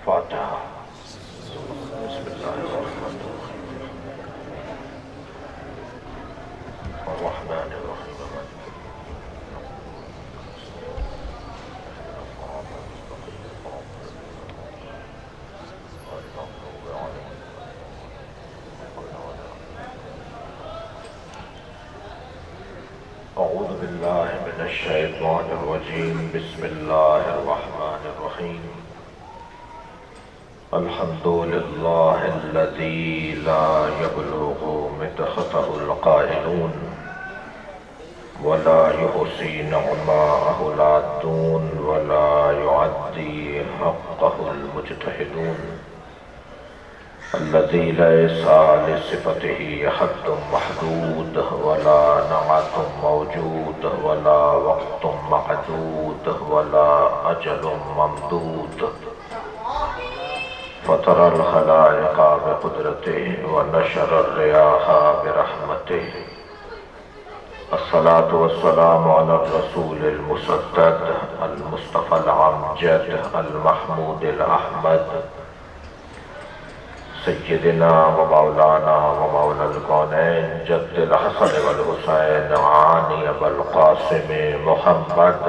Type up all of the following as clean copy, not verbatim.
فاتحہ۔ بسم اللہ الرحمن الرحیم اعوذ باللہ من الشیطان الرجیم بسم اللہ الرحمن الرحیم الحمد للہ الذی لا یبلغ مدحته القائلون ولا يحصي نعماءه العادون ولا يعدي حقه المجتهدون الذي ليس لصفته حد محدود ولا نعت موجود ولا وقت معدود ولا أجل ممدود فطر الخلائق بقدرته ونشر الرياح برحمته الصلاة والسلام على الرسول المسدد المصطفى العمجد المحمود الأحمد سیدنا و مولانا و مولا الکونین جد الحسن والحسین عانی ابو القاسم محمد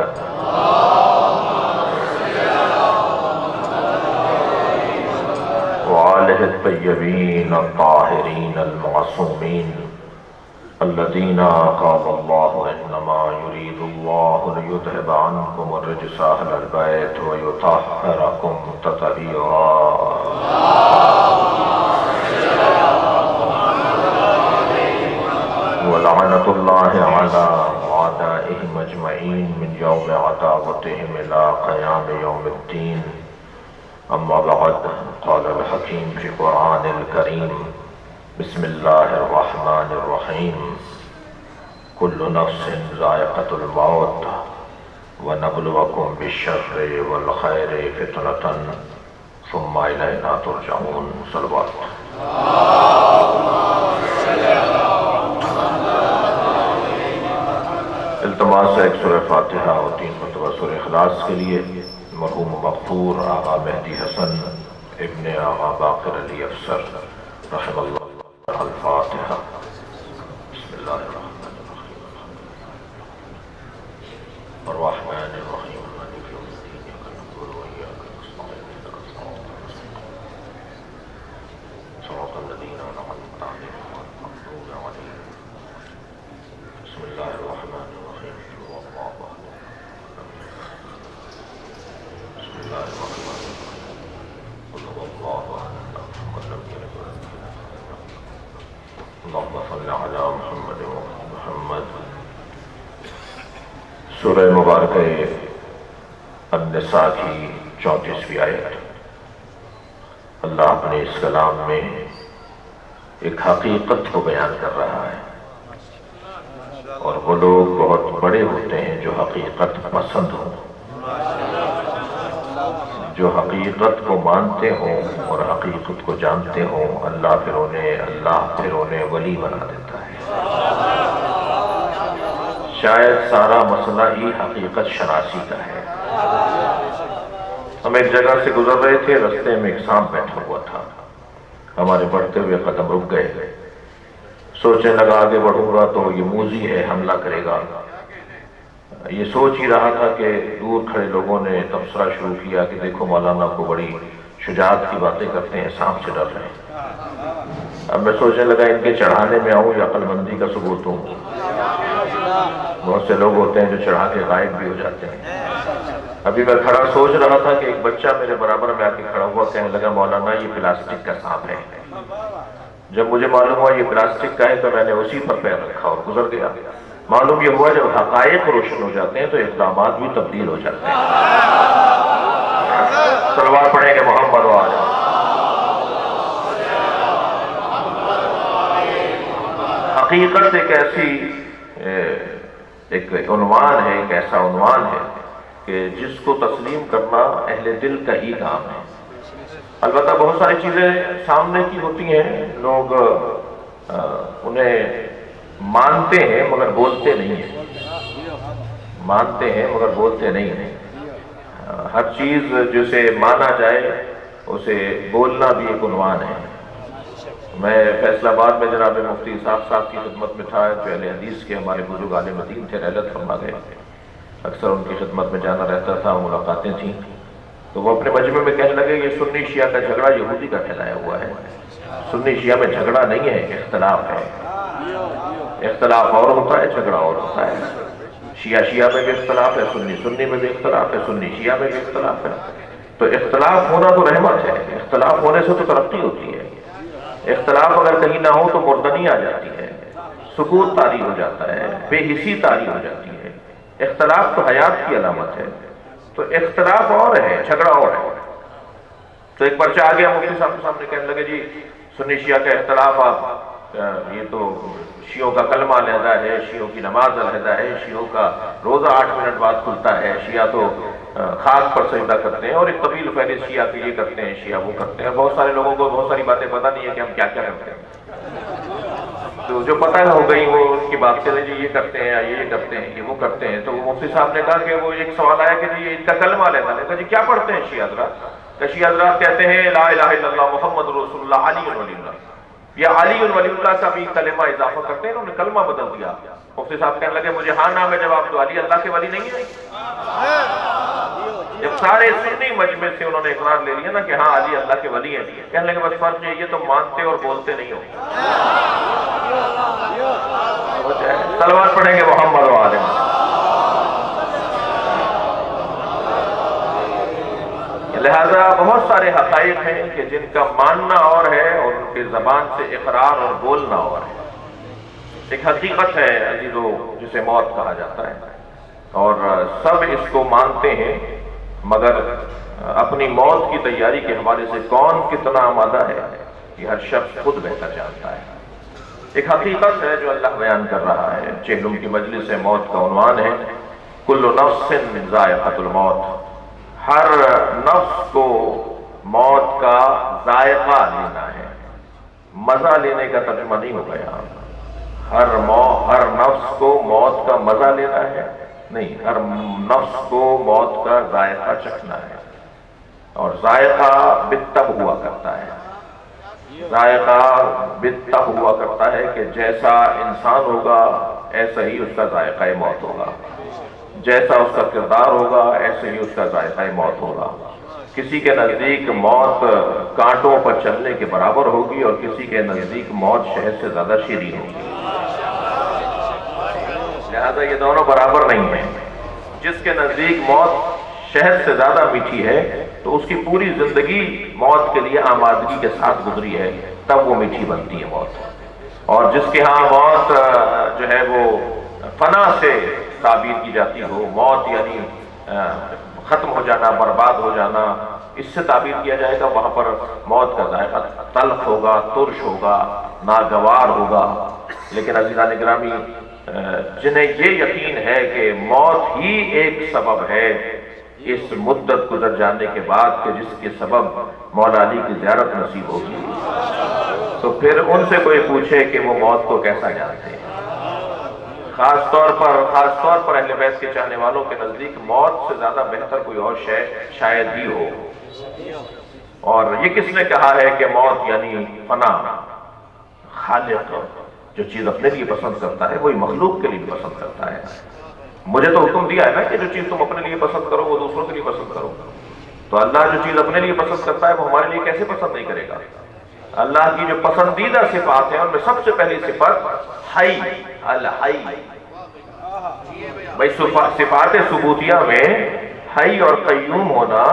وآلہ الطیبین الطاہرین المعصومین الذین قال اللہ انما یرید اللہ لیذہب عنکم الرجس اہل البیت ویطہرکم تطہیرا ولعنة الله على أعدائهم أجمعين من يوم عداوتهم إلى قيام يوم الدين أما بعد قال الحكيم في القرآن الكريم بسم الله الرحمن الرحيم كل نفس ذائقة الموت ونبلوكم بالشر والخير فتنة ثم إلينا ترجعون صلوات التماس ایک سورہ فاتحہ اور 3 مرتبہ سورہ اخلاص کے لیے مرحوم مغفور آغا مہدی حسن ابن آغا باقر علی افسر رحم اللہ الفاتحہ۔ بسم اللہ الرحمن الرحیم الرحمن الرحیم مالک یوم الدین ایاک نعبد و ایاک نستعین صراط الذین انعمت علیہم غیر المغضوب علیہم۔ بسم اللہ الرحمن الرحیم اللهم صل على محمد محمد۔ سورہ مبارکہ النساء کی 34ویں آیت۔ اللہ اپنے اس کلام میں ایک حقیقت کو بیان کر رہا ہے، اور وہ لوگ بہت بڑے ہوتے ہیں جو حقیقت پسند ہوں، جو حقیقت کو مانتے ہوں اور حقیقت کو جانتے ہوں، اللہ پھر انہیں ولی بنا دیتا ہے۔ شاید سارا مسئلہ ہی حقیقت شناسی کا ہے۔ ہم ایک جگہ سے گزر رہے تھے، رستے میں ایک سانپ بیٹھا ہوا تھا، ہمارے بڑھتے ہوئے قدم رک گئے۔ سوچنے لگا آگے بڑھوں گا تو یہ موذی ہے، حملہ کرے گا۔ یہ سوچ ہی رہا تھا کہ دور کھڑے لوگوں نے تبصرہ شروع کیا کہ دیکھو مولانا کو بڑی شجاعت کی باتیں کرتے ہیں، سانپ سے ڈر رہے ہیں۔ اب میں سوچنے لگا ان کے چڑھانے میں آؤں یا عقل مندی کا ثبوت ہوں۔ بہت سے لوگ ہوتے ہیں جو چڑھا کے غائب بھی ہو جاتے ہیں۔ ابھی میں کھڑا سوچ رہا تھا کہ ایک بچہ میرے برابر میں آ کے کھڑا ہوا، کہنے لگا مولانا یہ پلاسٹک کا سانپ ہے۔ جب مجھے معلوم ہوا یہ پلاسٹک کا ہے تو میں نے اسی پر پیر رکھا اور گزر گیا۔ معلوم یہ ہوا جب حقائق روشن ہو جاتے ہیں تو اقدامات بھی تبدیل ہو جاتے ہیں۔ صلوات پڑھیں گے محمد و آل حقیقت ایک ایک عنوان ہے، ایک ایسا عنوان ہے کہ جس کو تسلیم کرنا اہل دل کا ہی کام ہے۔ البتہ بہت ساری چیزیں سامنے کی ہوتی ہیں، لوگ انہیں مانتے ہیں مگر بولتے نہیں ہیں، مانتے ہیں مگر بولتے نہیں ہیں۔ ہر چیز جسے مانا جائے اسے بولنا بھی ایک عنوان ہے۔ میں فیصل آباد میں جناب مفتی صاحب کی خدمت میں تھا، جو اہل حدیث کے ہمارے بزرگ عالم دین تھے، رحلت فرما گئے، اکثر ان کی خدمت میں جانا رہتا تھا، ملاقاتیں تھیں، تو وہ اپنے مجمع میں کہنے لگے یہ سنی شیعہ کا جھگڑا یہودی کا پھیلایا ہوا ہے، سنی شیعہ میں جھگڑا نہیں ہے، اختلاف ہے، اختلاف اور ہوتا ہے، جھگڑا اور ہوتا ہے، شیعہ میں بھی اختلاف ہے، سنی میں بھی اختلاف ہے، سنی شیعہ میں بھی اختلاف ہے، تو اختلاف ہونا تو رحمت ہے، اختلاف ہونے سے تو ترقی ہوتی ہے، اختلاف اگر کہیں نہ ہو تو مردنی آ جاتی ہے، سکوت طاری ہو جاتا ہے، بے حسی طاری ہو جاتی ہے، اختلاف تو حیات کی علامت ہے، تو اختلاف اور ہے، جھگڑا اور ہے۔ تو ایک پرچہ آ گیا مفتی صاحب کے سامنے، کہنے لگے جی سنی شیعہ کا اختلاف، آپ یہ تو شیعوں کا کلمہ علیحدہ ہے، شیعوں کی نماز علیحدہ ہے، شیعوں کا روزہ 8 منٹ بعد کھلتا ہے، شیعہ تو خاک پر سجدہ کرتے ہیں، اور ایک طویل فہرست شیعہ کے یہ کرتے ہیں، شیعہ وہ کرتے ہیں، بہت سارے لوگوں کو بہت ساری باتیں پتہ نہیں ہے کہ ہم کیا کیا کرتے ہیں، تو جو پتہ ہو گئی وہ ان کی بات کریں، جی یہ کرتے ہیں، یہ کرتے ہیں، یہ وہ کرتے ہیں۔ تو مفتی صاحب نے کہا کہ وہ ایک سوال آیا کہ جی ان کا کلمہ لیتا ہے، کہا جی کیا پڑھتے ہیں شیعہ حضرات؟ کہ شیعہ حضرات کہتے ہیں لا الہ الا اللہ محمد رسول اللہ علی ولی اللہ، یا علی ولی اللہ کا بھی کلمہ اضافہ کرتے ہیں، انہوں نے کلمہ بدل دیا۔ مفتی صاحب کہنے لگے مجھے ہاں نام ہے جواب دو، علی اللہ کے ولی نہیں ہے؟ جب سارے سنی مجمع سے انہوں نے اقرار لے لیا نا کہ ہاں علی اللہ کے ولی ہیں، کہنے لگے بس فرق یہ تو مانتے اور بولتے نہیں ہو۔ صلوات پڑھیں گے محمد و آل محمد۔ لہذا بہت سارے حقائق ہیں کہ جن کا ماننا اور ہے اور ان کی زبان سے اقرار اور بولنا اور ہے۔ ایک حقیقت ہے عزیزو جسے موت کہا جاتا ہے، اور سب اس کو مانتے ہیں، مگر اپنی موت کی تیاری کے حوالے سے کون کتنا آمادہ ہے یہ ہر شخص خود بہتر جانتا ہے۔ ایک حقیقت ہے جو اللہ بیان کر رہا ہے، چہلم کی مجلس موت کا عنوان ہے کل نفس ذائقۃ الموت، ہر نفس کو موت کا ذائقہ لینا ہے، مزہ لینے کا ترجمہ نہیں ہوگا یہاں، ہر نفس کو موت کا مزہ لینا ہے نہیں، ہر نفس کو موت کا ذائقہ چکھنا ہے، اور ذائقہ بالطب ہوا کرتا ہے، ذائقہ بالطب ہوا کرتا ہے کہ جیسا انسان ہوگا ایسا ہی اس کا ذائقہ موت ہوگا، جیسا اس کا کردار ہوگا ایسے ہی اس کا ذائقہ موت ہوگا۔ کسی کے نزدیک موت کانٹوں پر چلنے کے برابر ہوگی، اور کسی کے نزدیک موت شہد سے زیادہ شیریں ہوگی، لہذا یہ دونوں برابر نہیں ہیں۔ جس کے نزدیک موت شہد سے زیادہ میٹھی ہے تو اس کی پوری زندگی موت کے لیے آمادگی کے ساتھ گزری ہے، تب وہ میٹھی بنتی ہے موت، اور جس کے ہاں موت جو ہے وہ فنا سے تعبیر کی جاتی ہو، موت یعنی ختم ہو جانا، برباد ہو جانا، اس سے تعبیر کیا جائے گا، وہاں پر موت کا ذائقہ تلخ ہوگا، ترش ہوگا، ناگوار ہوگا۔ لیکن عزیزان گرامی، جنہیں یہ یقین ہے کہ موت ہی ایک سبب ہے اس مدت گزر جانے کے بعد کہ جس کے سبب مولا علی کی زیارت نصیب ہوگی، تو پھر ان سے کوئی پوچھے کہ وہ موت کو کیسا جانتے ہیں۔ خاص طور پر اہل بیت کے چاہنے والوں کے نزدیک موت سے زیادہ بہتر کوئی اور شے شاید ہی ہو۔ اور یہ کس نے کہا ہے کہ موت یعنی فنا؟ خالق جو چیز اپنے لیے پسند کرتا ہے وہی مخلوق کے لیے بھی پسند کرتا ہے۔ مجھے تو حکم دیا ہے نا کہ جو چیز تم اپنے لیے پسند کرو وہ دوسروں کے لیے پسند کرو، تو اللہ جو چیز اپنے لیے پسند کرتا ہے وہ ہمارے لیے کیسے پسند نہیں کرے گا؟ اللہ کی جو پسندیدہ صفات ہیں ان میں سب سے پہلی صفت حی، الحی۔ بھائی صفات ثبوتیہ میں حی اور قیوم ہونا،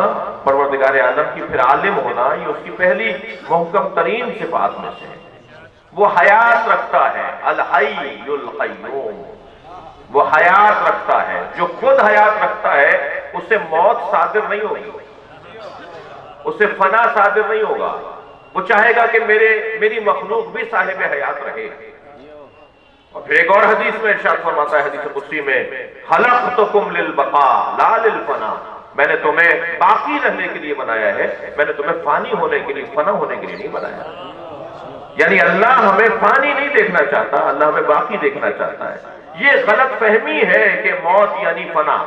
پروردگار عالم کی پھر عالم ہونا، یہ اس کی پہلی محکم ترین صفات میں سے ہے۔ وہ حیات رکھتا ہے، الحی القیوم، وہ حیات رکھتا ہے۔ جو خود حیات رکھتا ہے اس سے موت صادر نہیں ہوگی، اس سے فنا صادر نہیں ہوگا۔ وہ چاہے گا کہ میری مخلوق بھی صاحب حیات رہے۔ اور پھر ایک اور حدیث میں ارشاد فرماتا ہے، حدیث قدسی میں، خلقتکم للبقاء لا للفنا، میں نے تمہیں باقی رہنے کے لیے بنایا ہے، میں نے تمہیں فانی ہونے کے لیے، فنا ہونے کے لیے نہیں بنایا۔ یعنی اللہ ہمیں فانی نہیں دیکھنا چاہتا، اللہ ہمیں باقی دیکھنا چاہتا ہے۔ یہ غلط فہمی ہے کہ موت یعنی فنا،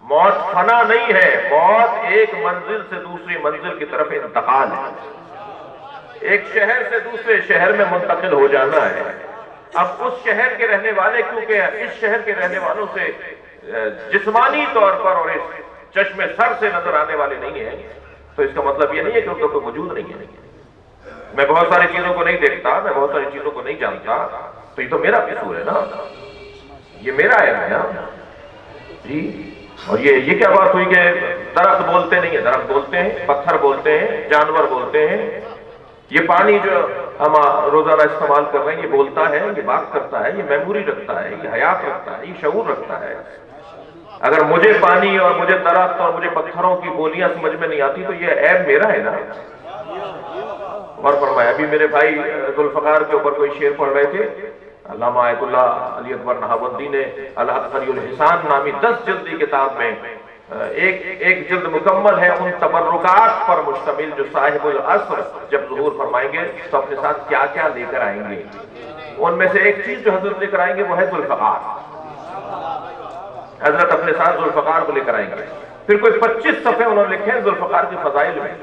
موت فنا نہیں ہے، موت ایک منزل سے دوسری منزل کی طرف انتقال ہے، ایک شہر سے دوسرے شہر میں منتقل ہو جانا ہے۔ اب اس شہر کے رہنے والے، کیونکہ اس شہر کے رہنے والوں سے جسمانی طور پر اور اس چشم سر سے نظر آنے والے نہیں ہیں، تو اس کا مطلب یہ نہیں ہے کہ ان کا کوئی وجود نہیں ہے۔ میں بہت ساری چیزوں کو نہیں دیکھتا، میں بہت ساری چیزوں کو نہیں جانتا، تو یہ تو میرا قصور ہے نا، یہ میرا ہے نا جی۔ اور یہ کیا بات ہوئی کہ درخت بولتے نہیں ہیں؟ درخت بولتے ہیں، پتھر بولتے ہیں، جانور بولتے ہیں، یہ پانی جو ہم روزانہ استعمال کر رہے ہیں یہ بولتا ہے، یہ بات کرتا ہے، یہ میموری رکھتا ہے، یہ حیات رکھتا ہے، یہ شعور رکھتا ہے۔ اگر مجھے پانی اور مجھے درخت اور مجھے پتھروں کی بولیاں سمجھ میں نہیں آتی تو یہ عیب میرا ہے نا۔ اور فرمایا، ابھی میرے بھائی ذوالفقار کے اوپر کوئی شعر پڑھ رہے تھے، علامہ آیت اللہ علی اکبر نہاوندی نے العبقری الحسان نامی 10 جلدی کتاب میں ایک جلد مکمل ہے ان تبرکات پر مشتمل جو صاحب العصر جب ظہور فرمائیں گے تو اپنے ساتھ کیا کیا لے کر آئیں گے۔ ان میں سے ایک چیز جو حضرت لے کر آئیں گے وہ ہے ذوالفقار۔ حضرت اپنے ساتھ ذوالفقار کو لے کر آئیں گے۔ پھر کوئی 25 صفحے انہوں نے لکھے ہیں ذوالفقار کے فضائل میں۔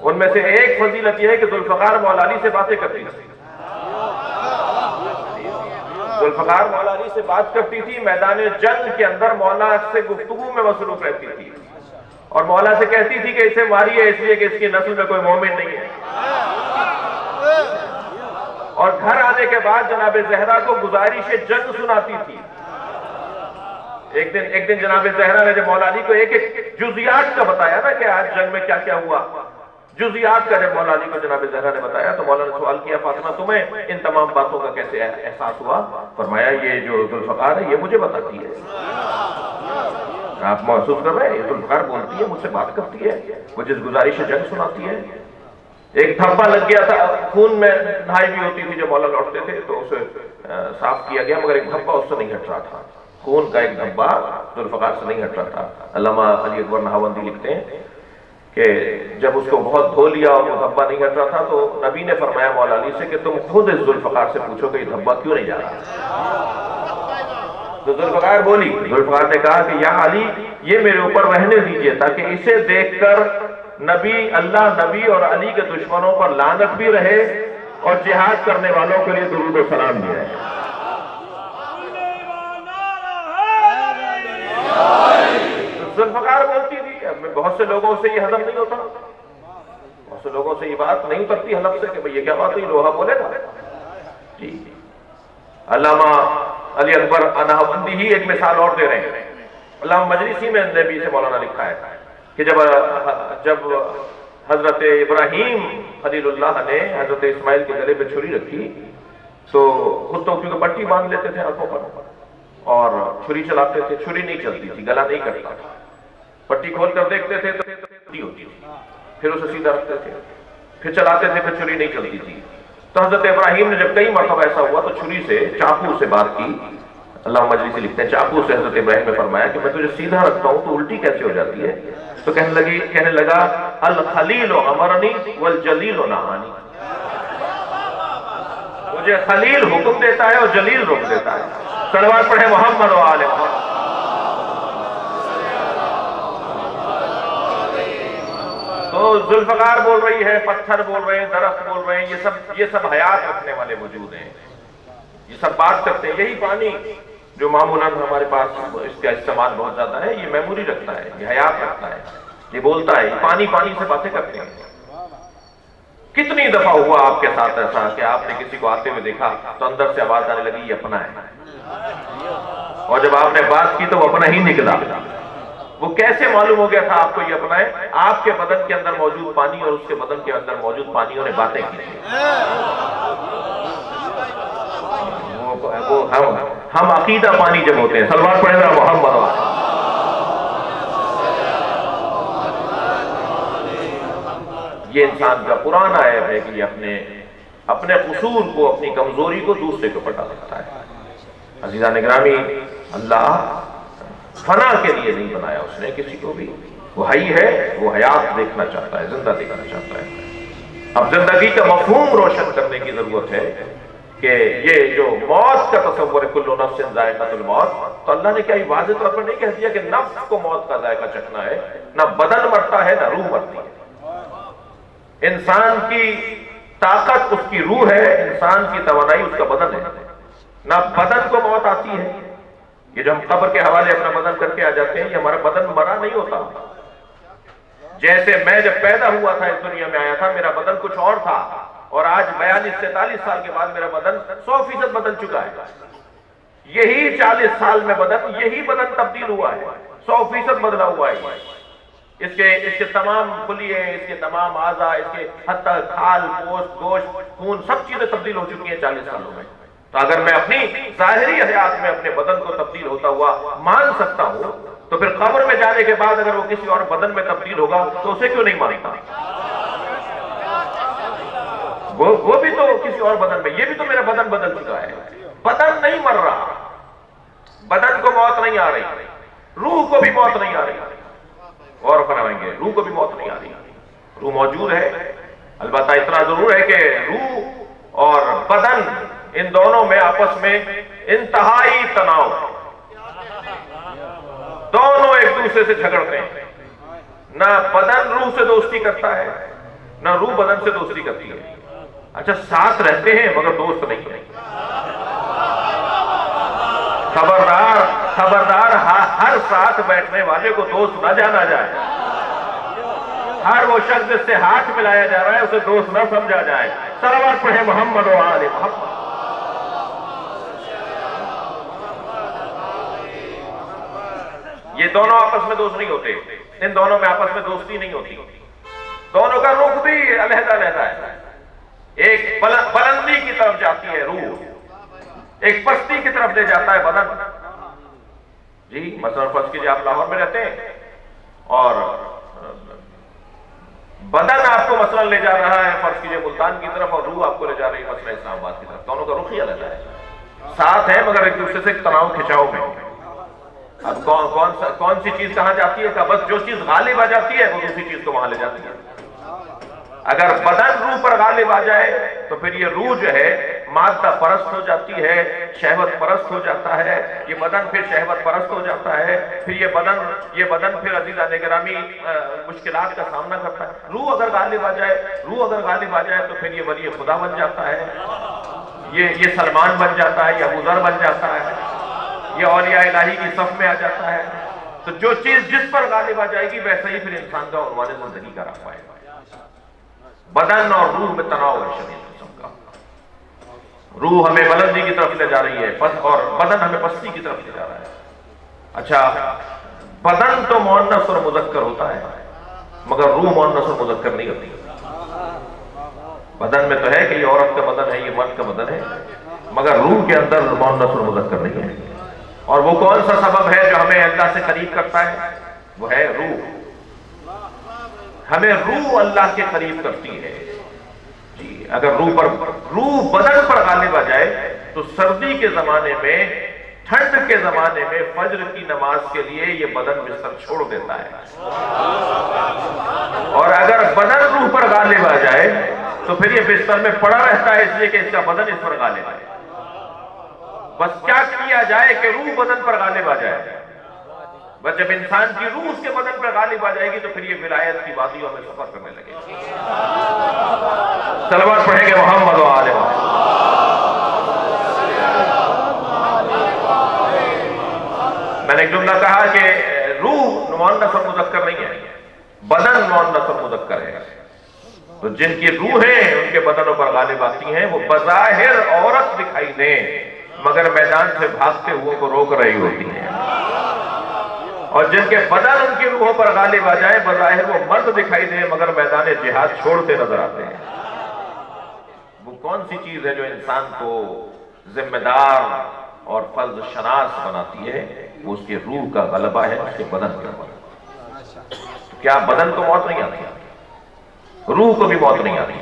ان میں سے ایک فضیلت یہ ہے کہ ذوالفقار مولا علی سے باتیں کرتی تھی، ذوالفقار مولا علی سے بات کرتی تھی، میدان جنگ کے اندر مولا سے گفتگو میں مصروف رہتی تھی، اور مولا سے کہتی تھی کہ اسے ماریے اس لیے کہ اس کی نسل میں کوئی مومن نہیں ہے۔ اور گھر آنے کے بعد جناب زہرا کو گزارش جنگ سناتی تھی۔ ایک دن جناب زہرا نے جب مولا علی کو ایک جزیات کا بتایا نا کہ آج جنگ میں کیا کیا ہوا، جزیات کا جب مولا علی کو جناب زہرا نے بتایا تو مولا نے سوال کیا، فاطمہ تمہیں ان تمام باتوں کا کیسے احساس ہوا؟ فرمایا، یہ جو ذوالفقار ہے یہ مجھے بتاتی ہے۔ آپ محسوس کر رہے ہیں، یہ ذوالفقار بولتی ہے، مجھ سے بات کرتی ہے، مجھے گزارش جنگ سناتی ہے۔ ایک دھبا لگ گیا تھا، خون میں نہائی بھی ہوتی تھی، جب مولا لوٹتے تھے تو اسے صاف کیا گیا، مگر ایک دھبا اس سے نہیں ہٹ رہا تھا، خون کا ایک دھبا ذوالفقار سے نہیں ہٹ رہا تھا۔ علامہ علی اکبر نہاوندی لکھتے ہیں کہ جب اس کو بہت دھو لیا اور وہ دھبا نہیں ہٹ رہا تھا تو نبی نے فرمایا مولا علی سے کہ تم خود اس ذوالفقار سے پوچھو کہ یہ دھبا کیوں نہیں جا رہا۔ تو ذوالفقار بولی، ذوالفقار نے کہا کہ یا علی یہ میرے اوپر رہنے دیجئے تاکہ اسے دیکھ کر نبی، اللہ، نبی اور علی کے دشمنوں پر لعنت بھی رہے اور جہاد کرنے والوں کے لیے درود و سلام بھی رہے۔ ذوالفقار بولتی تھی، بہت سے لوگوں سے یہ ہضم نہیں ہوتا، بہت سے لوگوں سے یہ بات نہیں اترتی حلق سے کہ بھئی یہ کیا بات ہے، یہ لوہا بولے گا جی۔ علامہ علی اکبر نہاوندی ہی ایک مثال اور دے رہے ہیں، علامہ مجلسی میں نے بھی اسے مولانا لکھا ہے کہ جب حضرت ابراہیم خلیل اللہ نے حضرت اسماعیل کے گلے پہ چھری رکھی تو خود تو کیونکہ پٹی باندھ لیتے تھے آنکھوں پر اور چھری چلاتے تھے، چھری نہیں چلتی تھی، گلا نہیں کرتا تھا، پٹی کھول کر دیکھتے تھے تو ہوتی تھی، پھر اسے سیدھا رکھتے تھے، پھر چلاتے تھے، پھر چھری نہیں چلتی تھی۔ تو حضرت ابراہیم نے جب کئی مرتبہ ایسا ہوا تو چھری سے، چاقو سے بات کی۔ علامہ مجلسی لکھتے ہیں چاقو سے حضرت ابراہیم نے فرمایا کہ میں تجھے سیدھا رکھتا ہوں تو الٹی کیسے ہو جاتی ہے؟ تو کہنے لگا الخلیل امرنی والجلیل نہانی، مجھے خلیل حکم دیتا ہے اور جلیل روک دیتا ہے۔ صلوات پڑھے محمد و آل محمد۔ تو ذوالفقار بول رہی ہے، پتھر بول رہے ہیں، درخت بول رہے ہیں، یہ سب حیات رکھنے والے موجود ہیں، یہ سب بات کرتے ہیں۔ یہی پانی جو معمولاً ہمارے پاس اس کا استعمال بہت زیادہ ہے، یہ میموری رکھتا ہے، یہ حیات رکھتا ہے، یہ بولتا ہے، یہ پانی سے باتیں کرتے ہیں۔ کتنی دفعہ ہوا آپ کے ساتھ ایسا کہ آپ نے کسی کو آتے ہوئے دیکھا تو اندر سے آواز آنے لگی یہ اپنا ہے، اور جب آپ نے بات کی تو وہ اپنا ہی نکلا؟ وہ کیسے معلوم ہو گیا تھا آپ کو یہ اپنا ہے؟ آپ کے بدن کے اندر موجود پانی اور اس کے بدن کے اندر موجود پانیوں نے باتیں کی تھی۔ ہم عقیدہ پانی جب ہوتے ہیں، صلوات پڑھیں گا محمد۔ یہ انسان کا پرانا عیب ہے کہ یہ اپنے قصور کو، اپنی کمزوری کو دوسرے کو پٹا سکتا ہے۔ عزیزان گرامی، اللہ فنا کے لیے نہیں بنایا اس نے کسی کو بھی، وہ حی ہے، وہ حیات دیکھنا چاہتا ہے، زندہ دیکھنا چاہتا ہے۔ اب زندگی کا مفہوم روشن کرنے کی ضرورت ہے کہ یہ جو موت کا تصور ہے کل نفس ذائقۃ الموت، تو اللہ نے کیا واضح طور پر نہیں کہہ دیا کہ نفس کو موت کا ذائقہ چکھنا ہے؟ نہ بدن مرتا ہے نہ روح مرتی ہے۔ انسان کی طاقت اس کی روح ہے، انسان کی توانائی اس کا بدن ہے، نہ بدن کو موت آتی ہے۔ یہ جو ہم قبر کے حوالے اپنا بدن کر کے آ جاتے ہیں، یہ ہمارا بدن مرا نہیں ہوتا۔ جیسے میں جب پیدا ہوا تھا اس دنیا میں آیا تھا، میرا بدن کچھ اور تھا، اور آج 42-43 سال کے بعد میرا بدن 100% بدل چکا ہے۔ یہی 40 سال میں یہی بدن تبدیل ہوا ہے، 100% بدلا ہوا ہے۔ اس کے تمام خلیے، اس کے تمام اعضاء، اس کے حتی کھال، گوشت، خون، سب چیزیں تبدیل ہو چکی ہیں 40 سالوں میں۔ تو اگر میں اپنی ظاہری حیات میں اپنے بدن کو تبدیل ہوتا ہوا مان سکتا ہوں، تو پھر قبر میں جانے کے بعد اگر وہ کسی اور بدن میں تبدیل ہوگا تو اسے کیوں نہیں مانتا؟ وہ بھی تو کسی اور بدن میں، یہ بھی تو میرا بدن بدل چکا ہے۔ بدن نہیں مر رہا، بدن کو موت نہیں آ رہی، روح کو بھی موت نہیں آ رہی۔ اور فرمائیں گے روح کو بھی موت نہیں آ رہی، روح موجود ہے۔ البتہ اتنا ضرور ہے کہ روح اور بدن ان دونوں میں آپس میں انتہائی تناؤ ہے، دونوں ایک دوسرے سے جھگڑتے ہیں۔ نہ بدن روح سے دوستی کرتا ہے، نہ روح بدن سے دوستی کرتی ہے۔ اچھا ساتھ رہتے ہیں مگر دوست نہیں ہیں۔ خبردار ہر ساتھ بیٹھنے والے کو دوست نہ جانا جائے، ہر وہ شخص جس سے ہاتھ ملایا جا رہا ہے اسے دوست نہ سمجھا جائے۔ صلوات پڑھیں محمد و آل محمد۔ یہ دونوں آپس میں دوست نہیں ہوتے، ان دونوں میں آپس میں دوستی نہیں ہوتی، دونوں کا رخ بھی علیحدہ علیحدہ ہے۔ ایک بلندی کی طرف جاتی ہے روح، ایک پستی کی طرف لے جاتا ہے بدن۔ جی مثلا فرض کیجیے آپ لاہور میں رہتے ہیں اور بدن آپ کو مثلا لے جا رہا ہے فرض کیجیے ملتان کی طرف، اور روح آپ کو لے جا رہی ہے مثلا اسلام آباد کی طرف، دونوں کا رخ ہی الگ ہے، ساتھ ہیں مگر ایک دوسرے سے تناؤ کھچاؤ میں۔ اب کون سی چیز کہاں جاتی ہے؟ کہ بس جو چیز غالب آ جاتی ہے وہ دوسری چیز کو وہاں لے جاتی ہے۔ اگر بدن روح پر غالب آ جائے تو پھر یہ روح جو ہے مادہ پرست ہو جاتی ہے، شہوت پرست ہو جاتا ہے، یہ بدن پھر شہوت پرست ہو جاتا ہے، پھر یہ بدن پھر عزیزان گرامی مشکلات کا سامنا کرتا ہے۔ روح اگر غالب آ جائے تو پھر یہ ولی خدا بن جاتا ہے، یہ سلمان بن جاتا ہے، یہ ابو ذر بن جاتا ہے، یہ اولیاء الہی کی صف میں آ جاتا ہے۔ تو جو چیز جس پر غالب آ جائے گی ویسا ہی پھر انسان کا عنوان زندگی کا رہا پائے گا۔ بدن اور روح میں تناؤ ہے شدید قسم کا۔ روح ہمیں بلندی کی طرف لے جا رہی ہے اور بدن ہمیں پستی کی طرف لے جا رہا ہے۔ اچھا بدن تو مؤنث اور مذکر ہوتا ہے مگر روح مؤنث اور مذکر نہیں ہوتی۔ بدن میں تو ہے کہ یہ عورت کا بدن ہے، یہ مرد کا بدن ہے، مگر روح کے اندر مؤنث اور مذکر نہیں ہے۔ اور وہ کون سا سبب ہے جو ہمیں اللہ سے قریب کرتا ہے؟ وہ ہے روح۔ ہمیں روح اللہ کے قریب کرتی ہے۔ جی اگر روح بدن پر غالب آ جائے تو سردی کے زمانے میں، ٹھنڈ کے زمانے میں فجر کی نماز کے لیے یہ بدن بستر چھوڑ دیتا ہے، اور اگر بدن روح پر غالب آ جائے تو پھر یہ بستر میں پڑا رہتا ہے اس لیے کہ اس کا بدن اس پر غالب آئے۔ بس کیا کیا جائے کہ روح بدن پر غالب آ جائے۔ بس جب انسان کی روح اس کے بدن پر غالب آ جائے گی تو پھر یہ ولایت کی وادیوں میں سفر کرنے لگے گی۔ صلوات پڑھیں گے محمد و آل محمد۔ میں نے ایک جملہ کہا کہ روح مؤنث اور مذکر نہیں ہے، بدن مؤنث اور مذکر ہے۔ تو جن کی روحیں ان کے بدنوں پر غالب آتی ہیں وہ بظاہر عورت دکھائی دیں مگر میدان سے بھاگتے ہوئے کو روک رہی ہوتی ہیں، اور جن کے بدن ان کی روحوں پر غالب آ جائے بظاہر وہ مرد دکھائی دیں مگر میدان جہاد چھوڑتے نظر آتے ہیں۔ وہ کون سی چیز ہے جو انسان کو ذمہ دار اور فرض شناس بناتی ہے؟ وہ اس کے روح کا غلبہ ہے اس کے بدن کے اوپر۔ کیا بدن کو موت نہیں آتی؟ روح کو بھی موت نہیں آتی؟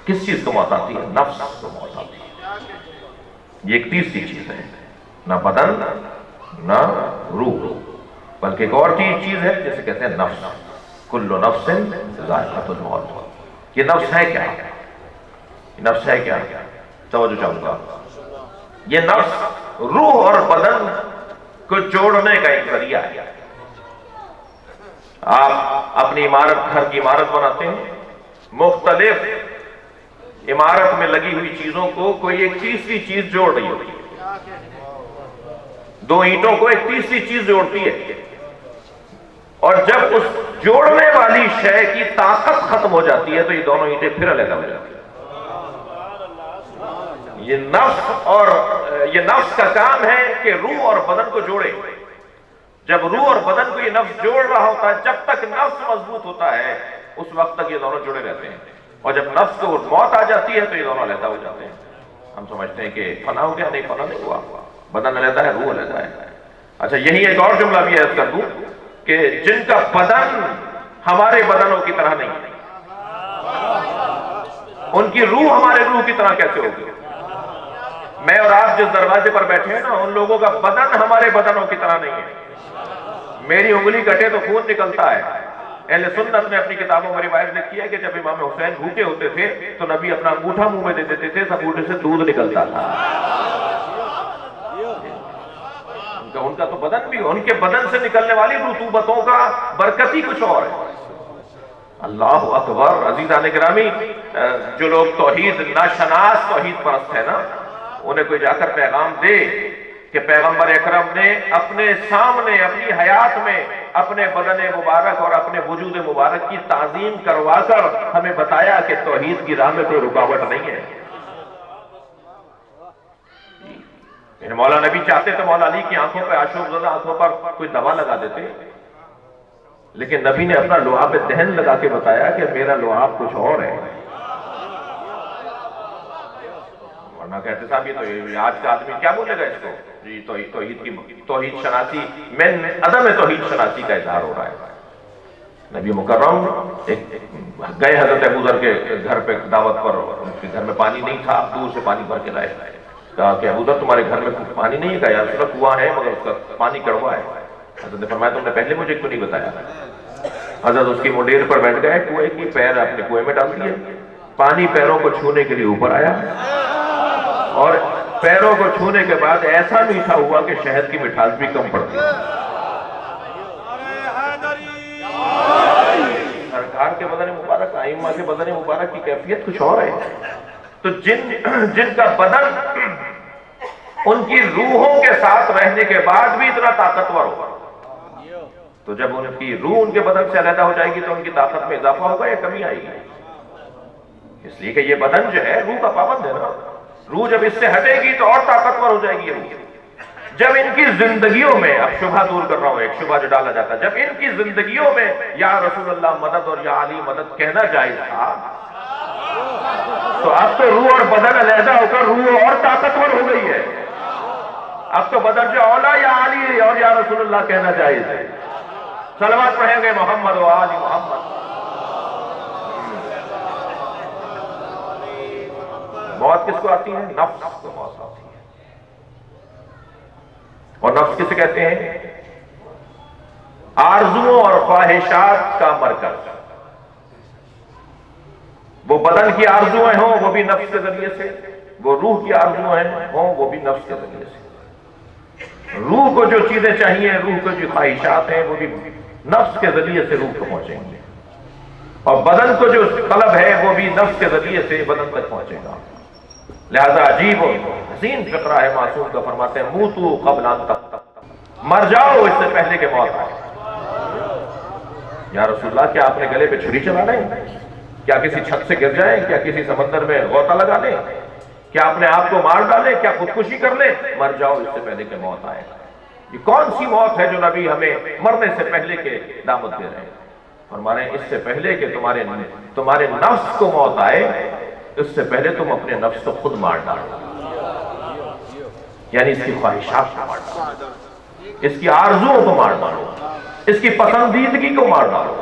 کس چیز کو موت آتی ہے؟ نفس کو موت آتی ہے۔ یہ ایک تیسری چیز ہے، نہ بدن نہ روح، بلکہ ایک اور چیز ہے جسے کہتے ہیں نفس۔ کل نفس ذائقۃ الموت۔ یہ نفس ہے کیا؟ نفس ہے کیا؟ توجہ چاہوں گا، یہ نفس روح اور بدن کو جوڑنے کا ایک ذریعہ ہے۔ آپ اپنی عمارت، گھر کی عمارت بناتے ہیں، مختلف عمارت میں لگی ہوئی چیزوں کو کوئی ایک تیسری چیز جوڑ رہی ہوتی ہے، دو اینٹوں کو ایک تیسری چیز جوڑتی ہے، اور جب اس جوڑنے والی شے کی طاقت ختم ہو جاتی ہے تو یہ دونوں اینٹیں پھر علیحدہ ہو جاتی ہیں۔ یہ نفس کا کام ہے کہ روح اور بدن کو جوڑے۔ جب روح اور بدن کو یہ نفس جوڑ رہا ہوتا ہے، جب تک نفس مضبوط ہوتا ہے اس وقت تک یہ دونوں جڑے رہتے ہیں، اور جب نفس کو موت آ جاتی ہے تو یہ دونوں علیحدہ ہو جاتے ہیں۔ ہم سمجھتے ہیں کہ فنا ہو گیا، نہیں، فنا نہیں ہوا، بدن علیحدہ ہے، روح علیحدہ ہے۔ اچھا، یہی ایک اور جملہ بھی عرض کر دوں کہ جن کا بدن ہمارے بدنوں کی طرح نہیں ہے، ان کی روح ہمارے روح کی طرح کیسے ہوگی؟ میں اور آپ جس دروازے پر بیٹھے ہیں نا، ان لوگوں کا بدن ہمارے بدنوں کی طرح نہیں ہے۔ میری انگلی کٹے تو خون نکلتا ہے۔ اہل سنت نے اپنی کتابوں میں روایت لکھی ہے کہ جب امام حسین بھوکے ہوتے تھے تو نبی اپنا انگوٹھا منہ میں دے دیتے تھے، اس انگوٹھے سے دودھ نکلتا تھا۔ ان کا تو بدن بھی، ان کے بدن سے نکلنے والی رطوبتوں کا برکت ہی کچھ اور ہے۔ اللہ اکبر۔ عزیزان گرامی، جو لوگ توحید ناشناس توحید پرست ہے نا، انہیں کوئی جا کر پیغام دے کہ پیغمبر اکرم نے اپنے سامنے اپنی حیات میں اپنے بدن مبارک اور اپنے وجود مبارک کی تعظیم کروا کر ہمیں بتایا کہ توحید کی راہ میں کوئی رکاوٹ نہیں ہے۔ مولا نبی چاہتے تو مولا علی کی آنکھوں پہ، آشوب زدہ آنکھوں پر کوئی دوا لگا دیتے، لیکن نبی نے اپنا لعاب دہن لگا کے بتایا کہ میرا لعاب کچھ اور ہے۔ ورنہ کہتے صاحب یہ آج کا آدمی کیا بولے گا اس کو؟ جی توحید شناسی میں عدم توحید شناسی کا اظہار ہو رہا ہے۔ نبی مکرم گئے حضرت ابو ذر کے گھر پہ دعوت پر، ان کے گھر میں پانی نہیں تھا، دور سے پانی بھر کے لائے۔ کہا کہ ابو ذر تمہارے گھر میں پانی نہیں ہے؟ کہا یا رسول اللہ کنواں ہے مگر اس کا پانی کڑوا ہے۔ حضرت نے فرمایا تم نے پہلے مجھے کیوں نہیں بتایا؟ حضرت اس کی منڈیر پر بیٹھ گئے، کنویں کی پیر اپنے کنویں میں ڈال دیے، پانی پیروں کو چھونے کے لیے اوپر آیا، اور پیروں کو چھونے کے بعد ایسا میٹھا ہوا کہ شہد کی مٹھاس بھی کم پڑتی ہے۔ سرکار کے بدن مبارک، ائمہ کے بدن مبارک کی کیفیت کچھ اور ہے۔ تو جن کا بدن ان کی روحوں کے ساتھ رہنے کے بعد بھی اتنا طاقتور ہوگا، تو جب ان کی روح ان کے بدن سے علیحدہ ہو جائے گی تو ان کی طاقت میں اضافہ ہوگا یا کمی آئے گی؟ اس لیے کہ یہ بدن جو ہے روح کا پابند ہے نا، روح جب اس سے ہٹے گی تو اور طاقتور ہو جائے گی روح۔ جب ان کی زندگیوں میں، اب شبہ دور کر رہا ہوں، ایک شبہ جو ڈالا جاتا ہے، جب ان کی زندگیوں میں یا رسول اللہ مدد اور یا علی مدد کہنا جائز تھا، تو اب تو روح اور بدن علیحدہ ہو کر روح اور طاقتور ہو گئی ہے۔ اب تو بدن جو اولا یا علی اور یا رسول اللہ کہنا جائز ہے۔ صلوات پڑھیں گے محمد و آل محمد۔ موت کس کو آتی ہے؟ نفس کو موت آتی ہے۔ اور نفس کسے کہتے ہیں؟ آرزوؤں اور خواہشات کا مرکز۔ وہ بدن کی آرزویں ہوں وہ بھی نفس کے ذریعے سے، وہ روح کی آرزویں ہوں وہ بھی نفس کے ذریعے سے۔ روح کو جو چیزیں چاہیے، روح کو جو خواہشات ہیں وہ بھی نفس کے ذریعے سے روح کو پہنچیں گے، اور بدن کو جو طلب ہے وہ بھی نفس کے ذریعے سے بدن تک پہنچے گا۔ لہذا عجیب و حسین فقرہ ہے معصوم کا، فرماتے ہیں موتو قبل ان تموتوا، مر جاؤ اس سے پہلے کہ موت آئے۔ یا رسول اللہ کیا اپنے گلے پہ چھری چلا لیں؟ کیا کسی چھت سے گر جائیں؟ کیا کسی سمندر میں غوطہ لگا لیں؟ کیا اپنے آپ کو مار ڈالیں؟ کیا خودکشی کر لیں؟ مر جاؤ اس سے پہلے کہ موت آئے۔ یہ کون سی موت ہے جو نبی ہمیں مرنے سے پہلے کے دعوت دے رہے ہیں؟ فرمانے اس سے پہلے کہ تمہارے نفس کو موت آئے، اس سے پہلے تم اپنے نفس کو خود مار ڈالو، یعنی اس کی خواہشات کو مار ڈالو، اس کی آرزوؤں کو مار ڈالو، اس کی پسندیدگی کو مار ڈالو۔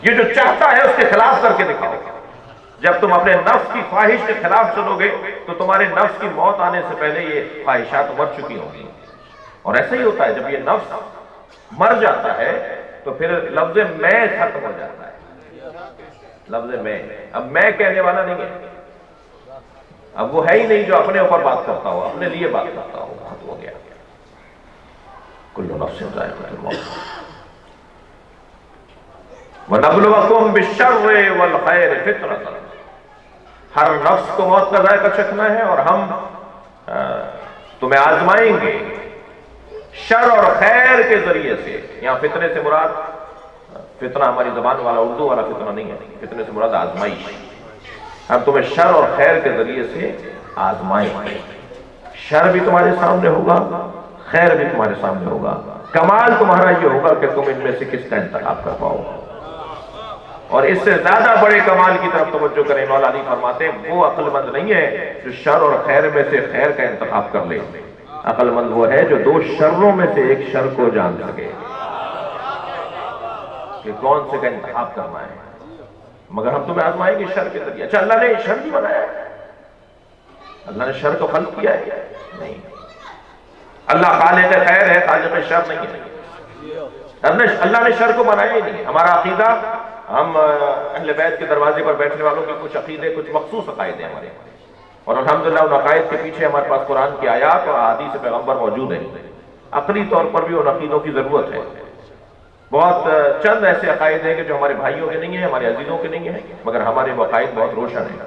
یہ جو چاہتا ہے اس کے خلاف کر کے دکھاؤ۔ جب تم اپنے نفس کی خواہش کے خلاف چلو گے تو تمہارے نفس کی موت آنے سے پہلے یہ خواہشات مر چکی ہوں گی۔ اور ایسا ہی ہوتا ہے، جب یہ نفس مر جاتا ہے تو پھر لفظ میں ختم ہو جاتا ہے۔ لفظ میں، اب میں کہنے والا نہیں ہے، اب وہ ہے ہی نہیں جو اپنے اوپر بات کرتا ہو، اپنے لیے بات کرتا ہو، ختم ہو گیا۔ کل نفس ذائقۃ الموت وَنَبْلُوَكُمْ بِالشَّرِّ وَالْخَيْرِ فِتْنَةً، ہر نفس کو موت کا ذائقہ چکھنا ہے اور ہم تمہیں آزمائیں گے شر اور خیر کے ذریعے سے۔ یہاں فتنے سے مراد فتنہ ہماری زبان والا اردو والا فتنہ نہیں ہے، فتنے سے مراد آزمائش۔ ہم تمہیں شر اور خیر کے ذریعے سے آزمائیں گے، شر بھی تمہارے سامنے ہوگا، خیر بھی تمہارے سامنے ہوگا۔ کمال تمہارا یہ ہوگا کہ تم ان میں سے کس کا انتخاب کر پاؤ۔ اور اس سے زیادہ بڑے کمال کی طرف توجہ کریں، مولا علی فرماتے ہیں وہ عقل مند نہیں ہے جو شر اور خیر میں سے خیر کا انتخاب کر لے، عقل مند وہ ہے جو دو شروں میں سے ایک شر کو جان سکے کہ کون سے کا انتخاب کرنا ہے۔ مگر ہم تمہیں آزمائیں گے شر کے ذریعے۔ اچھا، اللہ نے شر بھی بنایا ہے؟ اللہ نے شر کو خلق کیا ہے؟ نہیں، اللہ خالق خیر ہے، خالق شر نہیں ہے۔ اللہ نے شر کو بنایا ہی نہیں۔ ہمارا عقیدہ، ہم اہل بیت کے دروازے پر بیٹھنے والوں کے کچھ عقیدے، کچھ مخصوص عقائد ہیں ہمارے، اور الحمدللہ ان عقائد کے پیچھے ہمارے پاس قرآن کی آیات اور احادیث پیغمبر موجود ہیں۔ عقلی طور پر بھی ان عقیدوں کی ضرورت ہے۔ بہت چند ایسے عقائد ہیں کہ جو ہمارے بھائیوں کے نہیں ہیں، ہمارے عزیزوں کے نہیں ہیں، مگر ہمارے وہ عقائد بہت روشن ہیں۔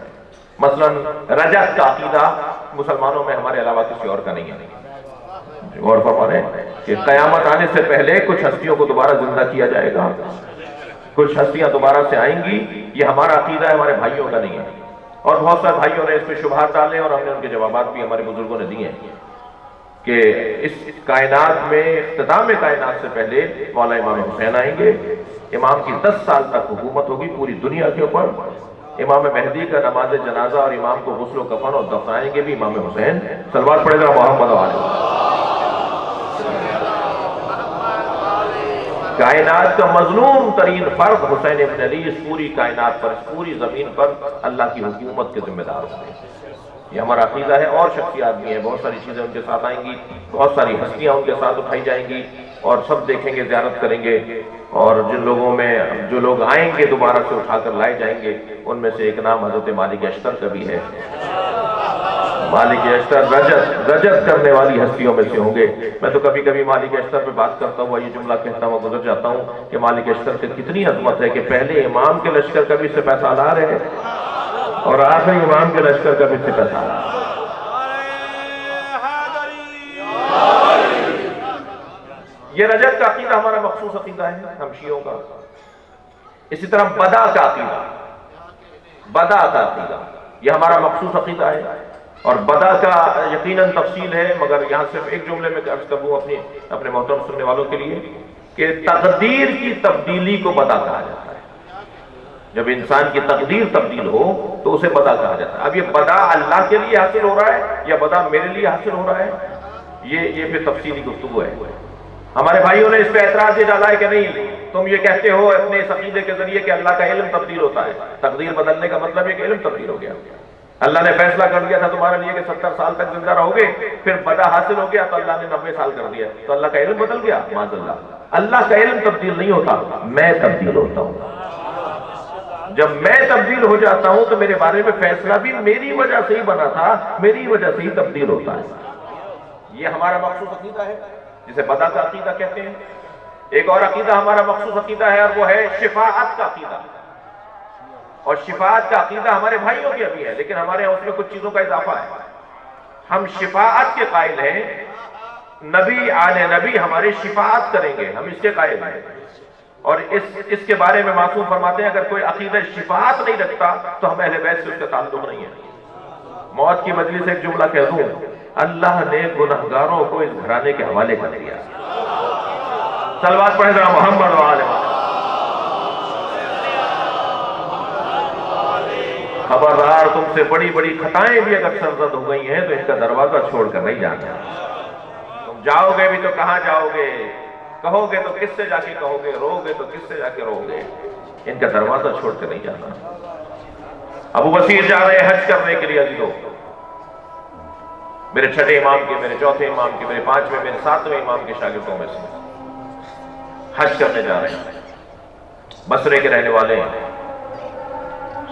مثلا رجعت کا عقیدہ مسلمانوں میں ہمارے علاوہ کسی اور کا نہیں ہے۔ غور فرما رہے ہیں کہ قیامت آنے سے پہلے کچھ ہستیوں کو دوبارہ زندہ کیا جائے گا، کچھ ہستیاں دوبارہ سے آئیں گی، یہ ہمارا عقیدہ ہے، ہمارے بھائیوں کا نہیں ہے۔ اور بہت سارے بھائیوں نے اس پہ شبہات ڈالے اور ہم نے ان کے جوابات بھی ہمارے بزرگوں نے دیے ہیں کہ اس کائنات میں، اختتام کائنات سے پہلے مولا امام حسین آئیں گے، امام کی 10 سال تک حکومت ہوگی پوری دنیا کے اوپر۔ امام مہدی کا نماز جنازہ اور امام کو غسل و کفن اور دفنائیں گے بھی امام حسین۔ صلوات پڑھے گا محمد علیہ۔ کائنات کا مظلوم ترین فرد حسین ابن علی اس پوری کائنات پر، اس پوری زمین پر اللہ کی حکومت کے ذمہ دار ہوتے ہیں۔ یہ ہمارا عقیدہ ہے۔ اور شخصیات بھی ہیں، بہت ساری چیزیں ان کے ساتھ آئیں گی، بہت ساری ہستیاں ان کے ساتھ اٹھائی جائیں گی، اور سب دیکھیں گے، زیارت کریں گے، اور جن لوگوں میں جو لوگ آئیں گے دوبارہ سے اٹھا کر لائے جائیں گے، ان میں سے ایک نام حضرت مالک اشتر کا بھی ہے۔ مالک اشتر رجت کرنے والی ہستیوں میں سے ہوں گے۔ میں تو کبھی کبھی مالک اشتر پہ بات کرتا ہوں، یہ جملہ کہتا ہوں گزر جاتا ہوں کہ مالک اشتر سے کتنی عظمت ہے کہ پہلے امام کے لشکر کا بھی سپہ سالار ہے اور آخری امام کے لشکر کا بھی سپہ سالار۔ یہ رجت کا عقیدہ ہمارا مخصوص عقیدہ ہے ہم شیعوں کا۔ اسی طرح بدا کا عقیدہ یہ ہمارا مخصوص عقیدہ ہے، اور بدا کا یقیناً تفصیل ہے، مگر یہاں صرف ایک جملے میں عرض کر دوں اپنے محترم سننے والوں کے لیے کہ تقدیر کی تبدیلی کو بدا کہا جاتا ہے۔ جب انسان کی تقدیر تبدیل ہو تو اسے بدا کہا جاتا ہے۔ اب یہ بدا اللہ کے لیے حاصل ہو رہا ہے یا بدا میرے لیے حاصل ہو رہا ہے، یہ پھر تفصیلی گفتگو ہے۔ ہمارے بھائیوں نے اس پہ اعتراض یہ ڈالا ہے کہ نہیں، تم یہ کہتے ہو اپنے اس عقیدے کے ذریعے کہ اللہ کا علم تبدیل ہوتا ہے، تقدیر بدلنے کا مطلب ہے کہ علم تبدیل ہو گیا۔ اللہ نے فیصلہ کر دیا تھا تمہارے لیے کہ 70 سال تک زندہ رہو گے، پھر بدا حاصل ہو گیا تو اللہ نے 90 سال کر دیا، تو اللہ کا علم بدل گیا؟ معاذ اللہ، اللہ کا علم تبدیل نہیں ہوتا، میں تبدیل ہوتا ہوں۔ جب میں تبدیل ہو جاتا ہوں تو میرے بارے میں فیصلہ بھی میری وجہ سے ہی بنا تھا، میری وجہ سے ہی تبدیل ہوتا ہے۔ یہ ہمارا مخصوص عقیدہ ہے جسے بدا کا عقیدہ کہتے ہیں۔ ایک اور عقیدہ ہمارا مخصوص عقیدہ ہے، اور وہ ہے شفاعت کا عقیدہ۔ اور شفاعت کا عقیدہ ہمارے بھائیوں کے بھی ہے، لیکن ہمارے اس میں کچھ چیزوں کا اضافہ ہے۔ ہم شفاعت کے قائل ہیں، نبی آل نبی ہمارے شفاعت کریں گے، ہم اس کے قائل ہیں۔ اور اس کے بارے میں معصوم فرماتے ہیں اگر کوئی عقیدہ شفاعت نہیں رکھتا تو ہم اہل بیت سے اس کا تعلق نہیں ہے۔ موت کی مجلس سے ایک جملہ کہہ دوں، اللہ نے گنہگاروں کو اس گھرانے کے حوالے کر دیا۔ صلوات پڑھے ذرا محمد و آل محمد۔ خبردار، تم سے بڑی بڑی خطائیں بھی اگر سرزد ہو گئی ہیں تو ان کا دروازہ چھوڑ کر نہیں جانا۔ تم جاؤ گے بھی تو کہاں جاؤ گے، کہو گے تو کس سے جا کے کہو گے، رو گے تو کس سے جا کے رو گے، ان کا دروازہ چھوڑ کر نہیں جانا۔ ابو بصیر جا رہے ہیں حج کرنے کے لیے عزیزو، میرے چھٹے امام کے، میرے چوتھے امام کے، میرے پانچویں، میرے ساتویں امام کے شاگردوں میں سے حج کرنے جا رہے ہیں، بصرے کے رہنے والے ہیں۔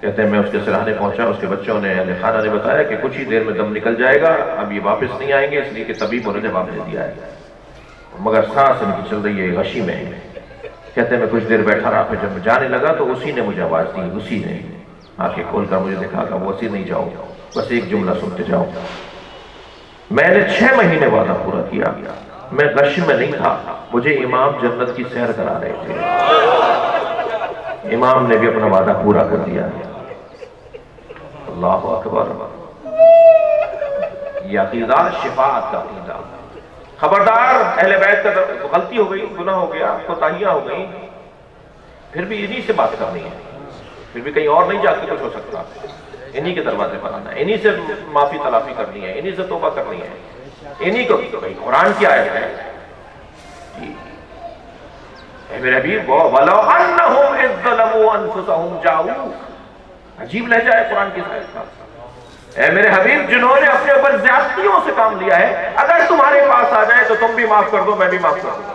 کہتے ہیں میں اس کے سراہنے پہنچا، اس کے بچوں نے اہل خانہ نے بتایا کہ کچھ ہی دیر میں دم نکل جائے گا، اب یہ واپس نہیں آئیں گے، اس لیے کہ طبیب انہوں نے جواب دے دیا ہے، مگر سانس ان کی چل رہی ہے غشی میں۔ کہتے ہیں میں کچھ دیر بیٹھا رہا، پھر جب میں جانے لگا تو اسی نے مجھے آواز دی، اسی نے آنکھیں کھول کر مجھے دکھا کہ وہ اسی نہیں جاؤ، بس ایک جملہ سنتے جاؤ۔ میں نے 6 مہینے وعدہ پورا کیا، میں غش میں نہیں تھا، مجھے امام جنت کی سیر کرا رہے تھے، امام نے بھی اپنا وعدہ پورا کر دیا۔ اللہ اکبر، یہ عقیدہ شفاعت کا عقیدہ۔ خبردار اہل بیت کا غلطی ہو گئی، گناہ ہو گیا، کوتاہیاں ہو گئی، پھر بھی انہی سے بات کرنی ہے، پھر بھی کہیں اور نہیں جا کے کچھ ہو سکتا، انہی کے دروازے پر آنا ہے، انہی سے معافی تلافی کرنی ہے، انہی سے توبہ کرنی ہے، انہی کو بھائی قرآن کی آیت ہے جی، اے میرے حبیب وَلَوْ أَنَّهُمْ إِذْ ظَلَمُوا أَنفُسَهُمْ جَاءُوكَ، عجیب لہجہ ہے قرآن کی آیت کا۔ اے میرے حبیب جنہوں نے اپنے اوپر زیادتیوں سے کام لیا ہے، اگر تمہارے پاس آ جائے تو تم بھی معاف کر دو، میں بھی معاف کر دوں،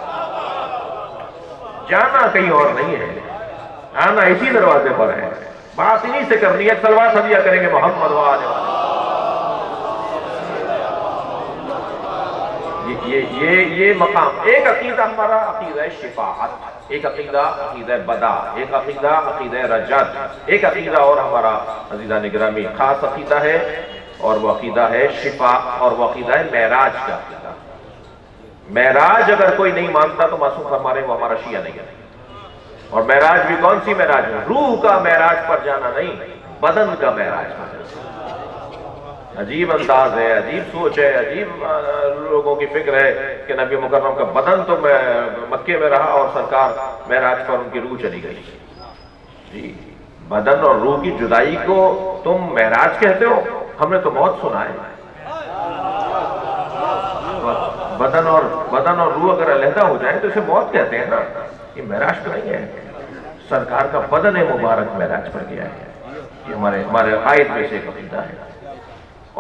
جانا کہیں اور نہیں ہے، آنا اسی دروازے پر ہے، بات انہی سے کرنی ہے، سلوات ہدیہ کریں گے محمد وآلہ یہ مقام۔ ایک عقیدہ ہمارا عقیدہ شفاعت، ایک عقیدہ عقیدہ بدا، ایک عقیدہ عقیدہ رجعت، ایک عقیدہ اور ہمارا عزیزان گرامی خاص عقیدہ ہے، اور وہ عقیدہ ہے شفاء، اور وہ عقیدہ ہے معراج کا عقیدہ۔ معراج اگر کوئی نہیں مانتا تو معصوم فرما رہے وہ ہمارا شیعہ نہیں ہے۔ اور معراج بھی کون سی معراج ہے؟ روح کا معراج پر جانا نہیں، بدن کا معراج پر جانا۔ عجیب انداز ہے، عجیب سوچ ہے، عجیب لوگوں کی فکر ہے کہ نبی مکرم کا بدن تو مکے میں رہا اور سرکار معراج پر ان کی روح چلی گئی۔ جی، بدن اور روح کی جدائی کو تم معراج کہتے ہو؟ ہم نے تو موت سنا ہے۔ بدن اور روح اگر علیحدہ ہو جائے تو اسے موت کہتے ہیں نا، یہ معراج تو نہیں ہے۔ سرکار کا بدن مبارک معراج پر گیا ہے، یہ ہمارے عقائد میں سے ایک عقیدہ ہے۔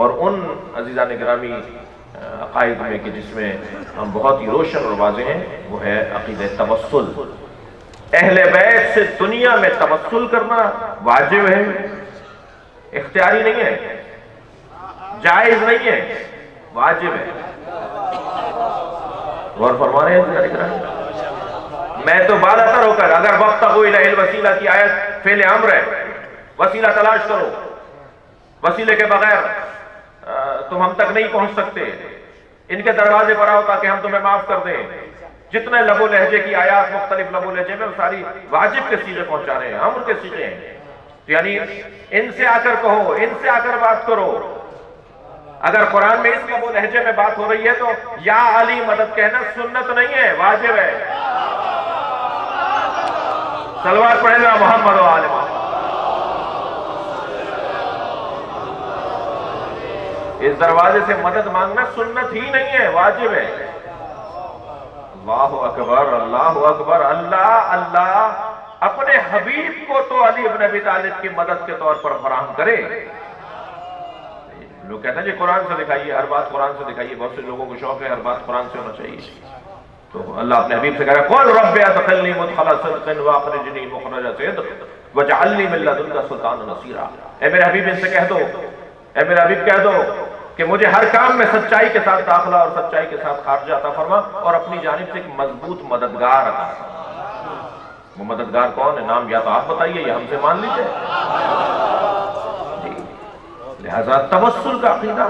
اور ان عزیزان گرامی عقائد میں کہ جس میں ہم بہت ہی روشن اور واضح ہیں، وہ ہے عقیدہ توسل۔ اہل بیت سے دنیا میں توسل کرنا واجب ہے، اختیاری نہیں ہے، جائز نہیں ہے، واجب ہے۔ غور فرما رہے ہیں عزیزان گرامی؟ میں تو بالا تر ہو کر اگر وابتغوا الیہ الوسیلہ کی آیت فعل امر ہے، وسیلہ تلاش کرو، وسیلے کے بغیر تم ہم تک نہیں پہنچ سکتے، ان کے دروازے پر آؤ تاکہ ہم تمہیں معاف کر دیں۔ جتنے لب و لہجے کی آیات مختلف لب و لہجے میں وہ ساری واجب کے سیغے پہنچا رہے ہیں، امر کے سیغے ہیں، یعنی ان سے آ کر کہو، ان سے آ کر بات کرو۔ اگر قرآن میں اس لب و لہجے میں بات ہو رہی ہے تو یا علی مدد کہنا سنت نہیں ہے، واجب ہے۔ سلوات پڑھیں گا محمد و آل محمد۔ اس دروازے سے مدد مانگنا سنت ہی نہیں ہے، واجب ہے۔ اللہ اکبر، اللہ اکبر۔ اللہ اپنے حبیب کو تو علی بن ابی طالب کی مدد کے طور پر فراہم کرے۔ لوگ کہتے ہیں جی قرآن سے دکھائیے، ہر بات قرآن سے دکھائیے، بہت سے لوگوں کو شوق ہے ہر بات قرآن سے ہونا چاہیے، تو اللہ اپنے حبیب سے کہہ رہا ہے قُلْ رَبِّ أَدْخِلْنِي مُدْخَلَ صِدْقٍ وَأَخْرِجْنِي مُخْرَجَ صِدْقٍ وَاجْعَلْ لِي مِن لَّدُنكَ سُلْطَانًا نَصِيرًا۔ اے میرے حبیب ان سے کہہ دو، اے میرے حبیب کہہ دو کہ مجھے ہر کام میں سچائی کے ساتھ داخلہ اور سچائی کے ساتھ خارجہ عطا فرما، اور اپنی جانب سے ایک مضبوط مددگار عطا فرما۔ وہ مددگار کون ہے؟ نام یا تو آپ بتائیے یا ہم سے مان لیجئے۔ لہذا توسل کا عقیدہ،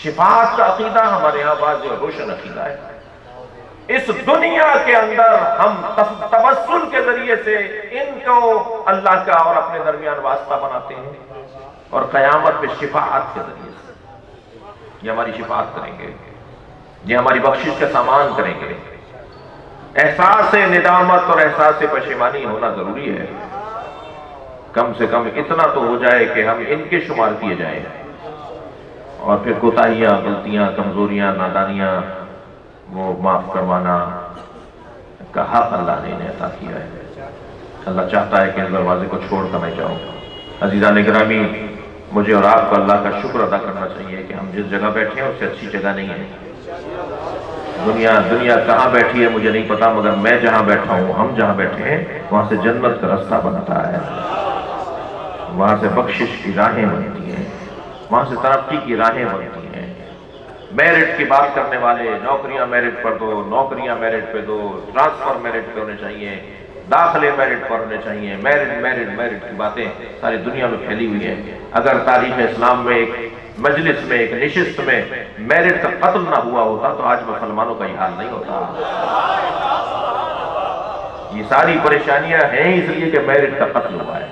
شفاعت کا عقیدہ ہمارے یہاں واضح اور روشن عقیدہ ہے۔ اس دنیا کے اندر ہم توسل کے ذریعے سے ان کو اللہ کا اور اپنے درمیان واسطہ بناتے ہیں، اور قیامت میں شفاعت کے ذریعے سے یہ ہماری شفاعت کریں گے، یہ ہماری بخشش کا سامان کریں گے۔ احساس ندامت اور احساس پشیمانی ہونا ضروری ہے، کم سے کم اتنا تو ہو جائے کہ ہم ان کے شمار کیے جائیں، اور پھر کوتاہیاں، غلطیاں، کمزوریاں، نادانیاں وہ معاف کروانا کا حق اللہ نے انہیں عطا کیا ہے۔ اللہ چاہتا ہے کہ اس دروازے کو چھوڑ کر میں جاؤں۔ عزیزان گرامی، مجھے اور آپ کو اللہ کا شکر ادا کرنا چاہیے کہ ہم جس جگہ بیٹھے ہیں اس سے اچھی جگہ نہیں ہے۔ دنیا کہاں بیٹھی ہے مجھے نہیں پتا، مگر میں جہاں بیٹھا ہوں، ہم جہاں بیٹھے ہیں وہاں سے جنت کا راستہ بنتا ہے۔ وہاں سے بخشش کی راہیں بنتی ہیں، وہاں سے ترقی کی راہیں بنتی ہیں۔ میرٹ کی بات کرنے والے نوکریاں میرٹ پر دو، نوکریاں میرٹ پہ دو، ٹرانسفر میرٹ پہ ہونے چاہیے، داخلے میرٹ پر ہونے چاہیے، میرٹ میرٹ میرٹ کی باتیں ساری دنیا میں پھیلی ہوئی ہیں۔ اگر تاریخ اسلام میں ایک مجلس میں، ایک نشست میں میرٹ کا قتل نہ ہوا ہوتا تو آج مسلمانوں کا یہ حال نہیں ہوتا۔ یہ ساری پریشانیاں ہیں اس لیے کہ میرٹ کا قتل ہوا ہے۔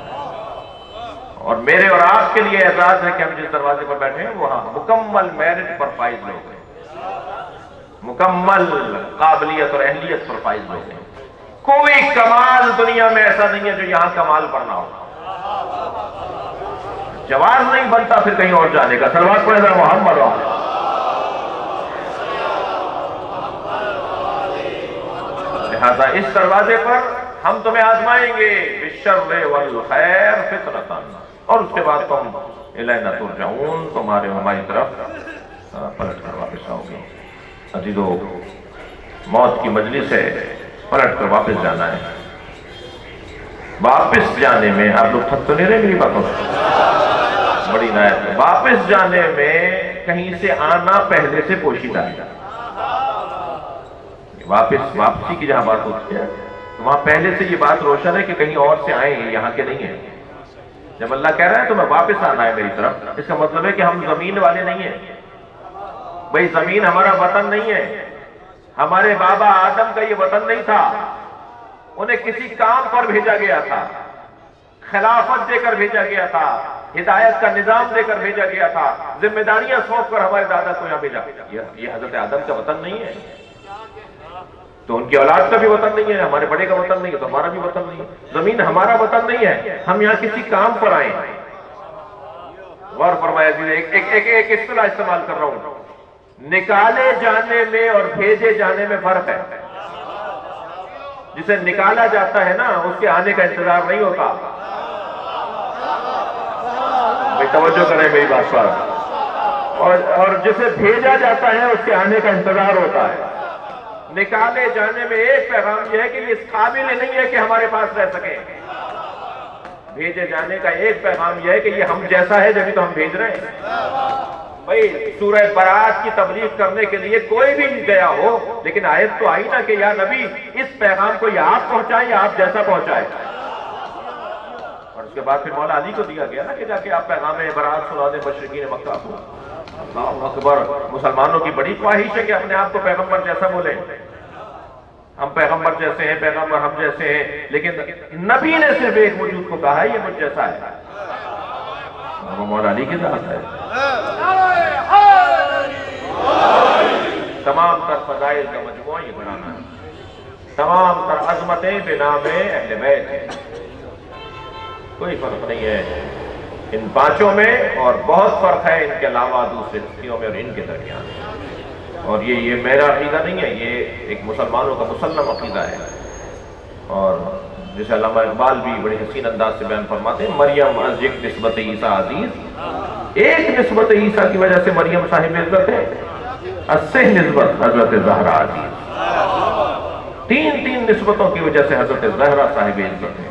اور میرے اور آپ کے لیے اعزاز ہے کہ ہم جس دروازے پر بیٹھے ہیں وہاں مکمل میرٹ پر فائز لوگ ہیں، مکمل قابلیت اور اہلیت پر فائز لوگ ہیں۔ کوئی کمال دنیا میں ایسا نہیں ہے جو یہاں کمال پر نہ ہو۔ جواز نہیں بنتا پھر کہیں اور جانے کا۔ صلوات پڑھیں ذرا محمد وعلیہ۔ لہذا اس دروازے پر ہم تمہیں آزمائیں گے بالشر والخیر فتنۃ، اور اس کے بعد تم الینا ترجعون، تمہارے ہماری طرف پلٹ کر واپس آؤ گے۔ عزیزو، موت کی مجلس ہے، پلٹ کر واپس جانا ہے۔ واپس جانے میں آپ لوگ تھک تو نہیں رہے میری باتوں سے؟ بڑی نایت ہے۔ واپس جانے میں کہیں سے آنا پہلے سے پوشیدہ ہے۔ واپسی کی جہاں بات ہوتی ہے وہاں پہلے سے یہ بات روشن ہے کہ کہیں اور سے آئے ہیں، یہاں کے نہیں ہیں۔ جب اللہ کہہ رہا ہے تمہیں واپس آنا ہے میری طرف، اس کا مطلب ہے کہ ہم زمین والے نہیں ہیں۔ بھئی زمین ہمارا وطن نہیں ہے، ہمارے بابا آدم کا یہ وطن نہیں تھا، انہیں کسی کام پر بھیجا گیا تھا، خلافت دے کر بھیجا گیا تھا، ہدایت کا نظام دے کر بھیجا گیا تھا، ذمہ داریاں سونپ کر ہمارے دادا کو یہاں بھیجا۔ یہ حضرت آدم کا وطن نہیں ہے، تو ان کی اولاد کا بھی وطن نہیں ہے، ہمارے بڑے کا وطن نہیں ہے، تو ہمارا بھی وطن نہیں ہے۔ زمین ہمارا وطن نہیں ہے، ہم یہاں کسی کام پر آئے ہیں۔ غور فرمائے، ایک اصطلاح استعمال کر رہا ہوں، نکالے جانے میں اور بھیجے جانے میں فرق ہے۔ جسے نکالا جاتا ہے نا اس کے آنے کا انتظار نہیں ہوتا۔ بھائی توجہ کریں میری بات پر۔ اور جسے بھیجا جاتا ہے اس کے آنے کا انتظار ہوتا ہے۔ نکالے جانے میں ایک پیغام یہ ہے کہ یہ اس قابل نہیں ہے کہ ہمارے پاس رہ سکے۔ بھیجے جانے کا ایک پیغام یہ ہے کہ یہ ہم جیسا ہے جبھی تو ہم بھیج رہے ہیں۔ بھئی سورہ برات کی تبلیغ کرنے کے لیے کوئی بھی نہیں گیا ہو، لیکن آیت تو آئی نا کہ یا نبی اس پیغام کو یا آپ پہنچائیں یا آپ جیسا پہنچائیں۔ اور اس کے بعد پھر مولا علی کو دیا گیا نا کہ جا کے آپ پیغام برات سنا دیں مشرکین مکہ کو۔ اللہ اکبر، مسلمانوں کی بڑی خواہش ہے کہ اپنے آپ کو پیغمبر جیسا بولیں۔ ہم پیغمبر جیسے ہیں، پیغمبر ہم جیسے ہیں، لیکن نبی نے صرف ایک وجود کو کہا ہے یہ مجھ جیسا ہے، وہ مولا علی کی ذات ہے۔ تمام تر فضائل کا مجموعہ یہ بنانا ہے، تمام تر عظمتیں بنام اہل بیت ہیں، کوئی فرق نہیں ہے ان پانچوں میں، اور بہت فرق ہے ان کے علاوہ دوسرے ہستیوں میں اور ان کے درمیان۔ اور یہ میرا عقیدہ نہیں ہے، یہ ایک مسلمانوں کا مسلم عقیدہ ہے۔ اور جسے علامہ اقبال بھی بڑی حسین انداز سے بیان فرماتے ہیں، مریم از یک نسبت عیسیٰ عزیز، ایک نسبت عیسیٰ کی وجہ سے مریم صاحب عزت ہے، اسے نسبت حضرت زہرا عزیز، تین نسبتوں کی وجہ سے حضرت زہرا صاحب عزت ہے۔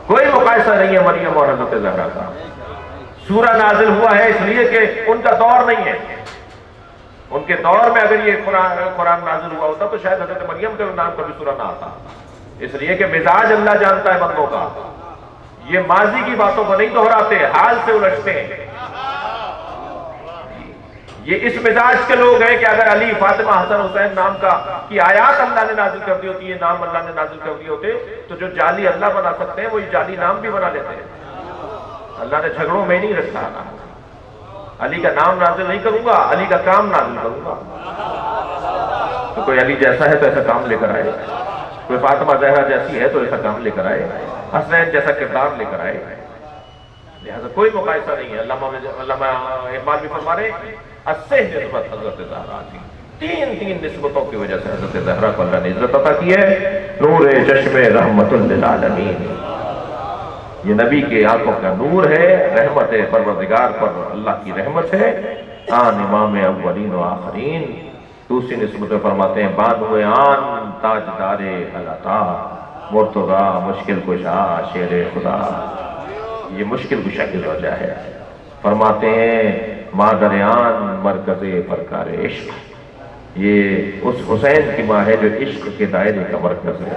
کوئی مقایسہ نہیں ہے مریم اور حضرت زہرا کا۔ سورہ نازل ہوا ہے اس لیے کہ ان کا دور نہیں ہے، ان کے دور میں اگر یہ قرآن نازل ہوا ہوتا تو شاید حضرت مریم کے نام کا بھی سورہ نہ آتا، اس لیے کہ مزاج اللہ جانتا ہے بندوں کا، یہ ماضی کی باتوں کو نہیں دہراتے، حال سے الجھتے ہیں۔ یہ اس مزاج کے لوگ ہیں کہ اگر علی، فاطمہ، حسن، حسین نام کی آیات اللہ نے نازل کر دی ہوتی، یہ نام اللہ نے نازل کر دی ہوتے تو جو جعلی اللہ بنا سکتے ہیں وہ جعلی نام بھی بنا لیتے ہیں۔ اللہ نے جھگڑوں میں نہیں رکھا، علی کا نام نازل نہیں کروں گا، علی کا کام نازل کروں گا۔ تو کوئی علی جیسا ہے تو ایسا کام لے کر آئے، کوئی فاطمہ زہرا جیسی ہے تو ایسا کام لے کر آئے، حسین جیسا کردار لے کر آئے۔ لہذا کوئی مقایسہ نہیں ہے۔ علامہ اقبال بھی فرما رہے ہیں، اسے نسبت حضرت زہرا تھی، تین نسبتوں کی وجہ سے حضرت زہرا کو اللہ نے عزت عطا کی ہے۔ نور چشم رحمت للعالمین، یہ نبی کے آنکھوں کا نور ہے، رحمت پروردگار پر اللہ کی رحمت ہے۔ آن امام اولین و آخرین، دوسری نسبت فرماتے ہیں بانوے آن تاجدار العطا، مرتضی مشکل کشا شیر خدا، یہ مشکل کشا کی زوجہ ہے۔ فرماتے ہیں مادریان مرکز پرکار عشق، یہ اس حسین کی ماں ہے جو عشق کے دائرے کا مرکز ہے۔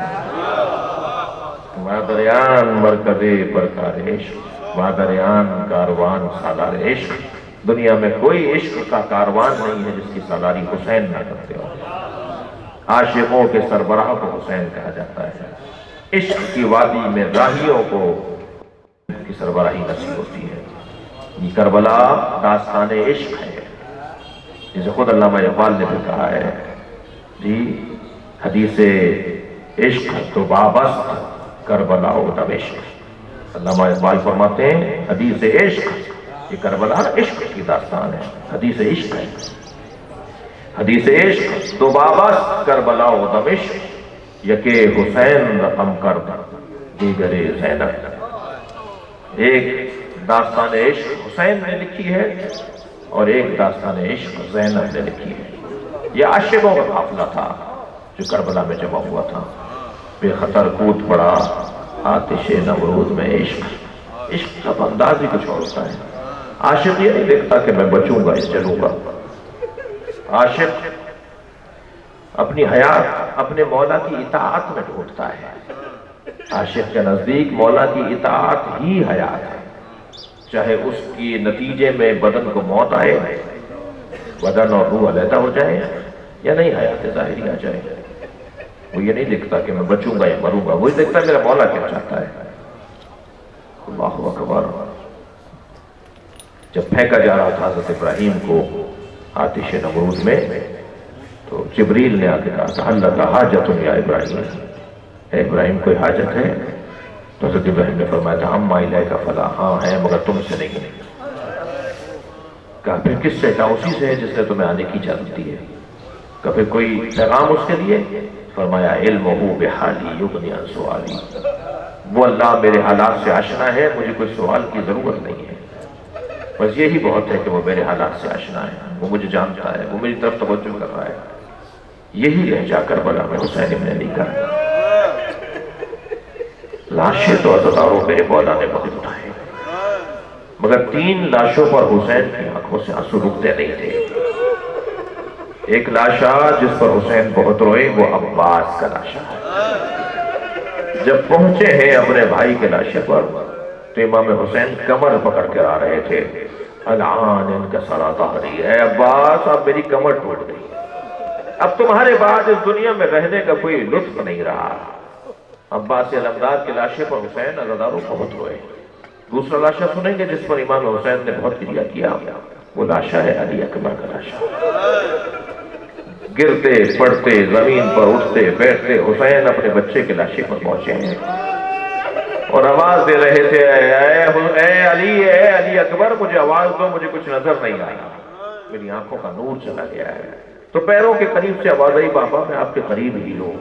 مادریان مرکز پرکار عشق، مادریان کاروان سالار عشق، دنیا میں کوئی عشق کا کاروان نہیں ہے جس کی سالاری حسین نہ کرتے ہو۔ عاشقوں کے سربراہ کو حسین کہا جاتا ہے۔ عشق کی وادی میں راہیوں کو کی سربراہی نصیب ہوتی ہے۔ یہ کربلا داستان عشق ہے، جسے خود علامہ اقبال نے بھی کہا ہے جی، حدیث عشق تو بابست کربلا و دمشق۔ علامہ اقبال فرماتے ہیں حدیث عشق، یہ کربلا عشق کی داستان ہے، حدیث عشق ہے۔ حدیث عشق تو بابست کربلا و دمشق، یکے حسین رقم کرد دیگر زینب۔ ایک داستان عشق حسین نے لکھی ہے اور ایک داستان عشق زینب نے لکھی ہے۔ یہ عاشقوں کا قافلہ تھا جو کربلا میں جمع ہوا تھا۔ بے خطر کود پڑا آتش نمرود میں عشق۔ عشق کا انداز ہی کچھ اور ہوتا ہے۔ عاشق یہ نہیں دیکھتا کہ میں بچوں گا اس چلوں گا، عاشق اپنی حیات اپنے مولا کی اطاعت میں ڈھونڈتا ہے۔ عاشق کے نزدیک مولا کی اطاعت ہی حیات ہے، چاہے اس کی نتیجے میں بدن کو موت آئے، بدن اور روح علیحدہ ہو جائے، یا نہیں حیات ظاہری آ جائے۔ وہ یہ نہیں دیکھتا کہ میں بچوں گا یا مروں گا، وہی دیکھتا ہے میرا مولا کیا چاہتا ہے۔ اللہ اکبر۔ جب پھینکا جا رہا تھا حضرت ابراہیم کو آتش نمرود میں، تو جبریل نے آ کے کہا تھا حلک حاجت یا ابراہیم، اے ابراہیم کوئی حاجت ہے؟ تو حضرت ابراہیم نے فرمایا تھا اما الیک فلا، ہاں ہے مگر تم سے نہیں۔ کہا پھر کس سے؟ کہا اسی سے ہے جس نے تمہیں آنے کی اجازت دی ہے۔ کہا پھر کوئی پیغام اس کے لیے؟ فرمایا علمہ بحالی یغنی عن سوالی، وہ اللہ میرے حالات سے آشنا ہے، مجھے کوئی سوال کی ضرورت نہیں ہے، بس یہی بہت ہے کہ وہ میرے حالات سے آشنا ہے، وہ مجھے جانتا ہے، وہ میری طرف توجہ کر رہا ہے۔ یہی لہجہ کربلا میں حسین ابن علی کا۔ لاشیں تو ہزاروں میرے مولا نے بہت اٹھائے، مگر 3 لاشوں پر حسین کی آنکھوں سے آنسو رکتے نہیں تھے۔ ایک لاشا جس پر حسین بہت روئے وہ عباس کا لاشا ہے۔ جب پہنچے ہیں اپنے بھائی کے لاشے پر تو امام حسین کمر پکڑ کر آ رہے تھے۔ الان انکسر ظہری، اے عباس اب میری کمر ٹوٹ گئی، اب تمہارے بعد اس دنیا میں رہنے کا کوئی لطف نہیں رہا۔ عباس علمدار کے لاشے پر حسین عزاداروں بہت روئے۔ دوسرا لاشا سنیں گے جس پر امام حسین نے بہت کریا کیا، وہ لاشا ہے علی اکبر کا لاشا۔ گرتے پڑتے زمین پر اٹھتے بیٹھتے حسین اپنے بچے کے لاشے پر پہنچے ہیں اور آواز دے رہے تھے اے علی اکبر مجھے آواز دو، مجھے کچھ نظر نہیں آیا، میری آنکھوں کا نور چلا گیا ہے۔ تو پیروں کے قریب سے آواز آئی بابا میں آپ کے قریب ہی ہوں۔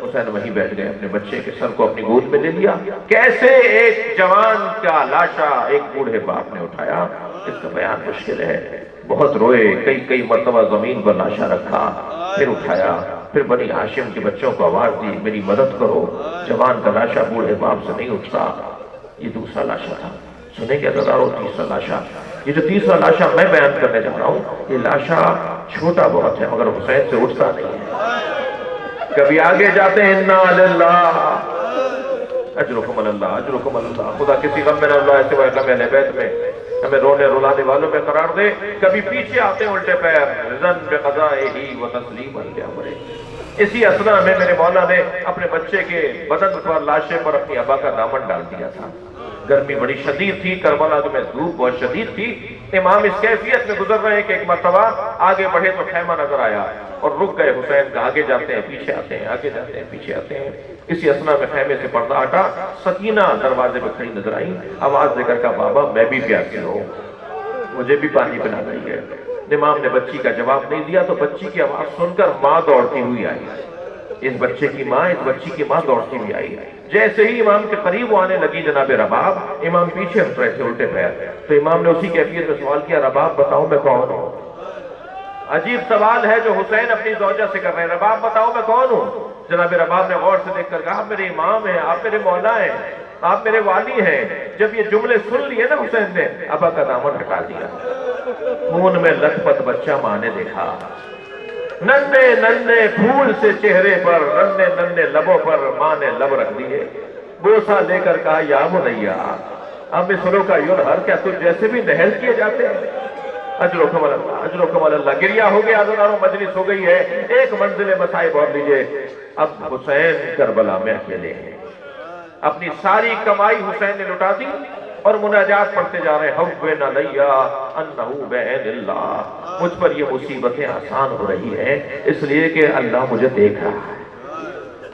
حسین وہیں بیٹھ گئے، اپنے بچے کے سر کو اپنی گود میں لے لیا۔ کیسے ایک جوان کا لاشا ایک بوڑھے باپ نے اٹھایا، اس کا بیان مشکل ہے۔ بہت روئے، کئی مرتبہ زمین پر لاشا رکھا، پھر اٹھایا، پھر بنی ہاشم کے بچوں کو آواز دی میری مدد کرو، جوان کا لاشا بوڑھے باپ سے نہیں اٹھتا۔ یہ دوسرا لاشا تھا۔ سنیں گے عزاداروں تیسرا لاشا، یہ جو تیسرا لاشا میں بیان کرنے جا رہا ہوں یہ لاشا چھوٹا بہت ہے مگر حسین سے اٹھتا نہیں ہے۔ کبھی آگے جاتے ہیں انا للہ اجرکم اللہ اجرکم اللہ، خدا کسی غم میں نہ اللہ سوائے غم اہل بیت میں، ہمیں رونے رلانے والوں میں قرار دے۔ کبھی پیچھے آتے ہیں الٹے پیر رضن بقضائہ و تسلیما لامرہ۔ اسی اسنا میں میرے مولا نے اپنے بچے کے بدن پر لاشے پر اپنی ابا کا دامن ڈال دیا تھا۔ گرمی بڑی شدید تھی، کربلا میں دھوپ بہت شدید تھی۔ امام اس کیفیت میں گزر رہے کہ ایک مرتبہ آگے بڑھے تو خیمہ نظر آیا اور رک گئے۔ حسین کا آگے جاتے ہیں پیچھے آتے ہیں، آگے جاتے ہیں پیچھے آتے ہیں۔ اسی اسنا میں خیمے سے پردہ ہٹا، سکینہ دروازے پہ کھڑی نظر آئی، آواز دے کر کہا بابا میں بھی پیاسی ہوں، مجھے بھی پانی پلا رہی ہے۔ امام نے بچی کا جواب نہیں دیا تو بچی کی آواز سن کر ماں دوڑتی ہوئی آئی، اس بچے کی ماں، اس بچی کی ماں دوڑتی ہوئی آئی۔ جیسے ہی امام کے قریب وہ آنے لگی جناب رباب، امام پیچھے ہٹ رہے تھے الٹے پیر، تو امام نے اسی کیفیت میں سوال کیا رباب بتاؤ میں کون ہوں؟ عجیب سوال ہے جو حسین اپنی زوجہ سے کر رہے ہیں، رباب بتاؤ میں کون ہوں؟ جناب رباب نے غور سے دیکھ کر کہا آپ میرے امام ہیں، آپ میرے مولا ہیں۔ آپ میرے والی ہیں۔ جب یہ جملے سن لیے نا حسین نے، ابا کا دامن ہٹا دیا۔ خون میں لت پت بچہ ماں نے دیکھا، ننھے ننھے پھول سے چہرے پر، ننھے ننھے لبوں پر ماں نے لب رکھ دیے۔ بوسہ لے کر کہا یا بنیا اب سنو کا یلہر، کیا تجھ جیسے بھی نہل کیے جاتے ہیں؟ اجرکم اللہ، اجرکم اللہ۔ گریا ہو گیا، عزیزانو مجلس ہو گئی ہے، ایک منزل مصائب اور لیجئے۔ اب حسین کربلا میں اکیلے ہیں، اپنی ساری کمائی حسین نے لٹا دی اور مناجات پڑھتے جا رہے ہیں، حوّن علیہ انہ بعین اللہ، مجھ پر یہ مصیبتیں آسان ہو رہی ہیں اس لیے کہ اللہ مجھے دیکھ رہا ہے،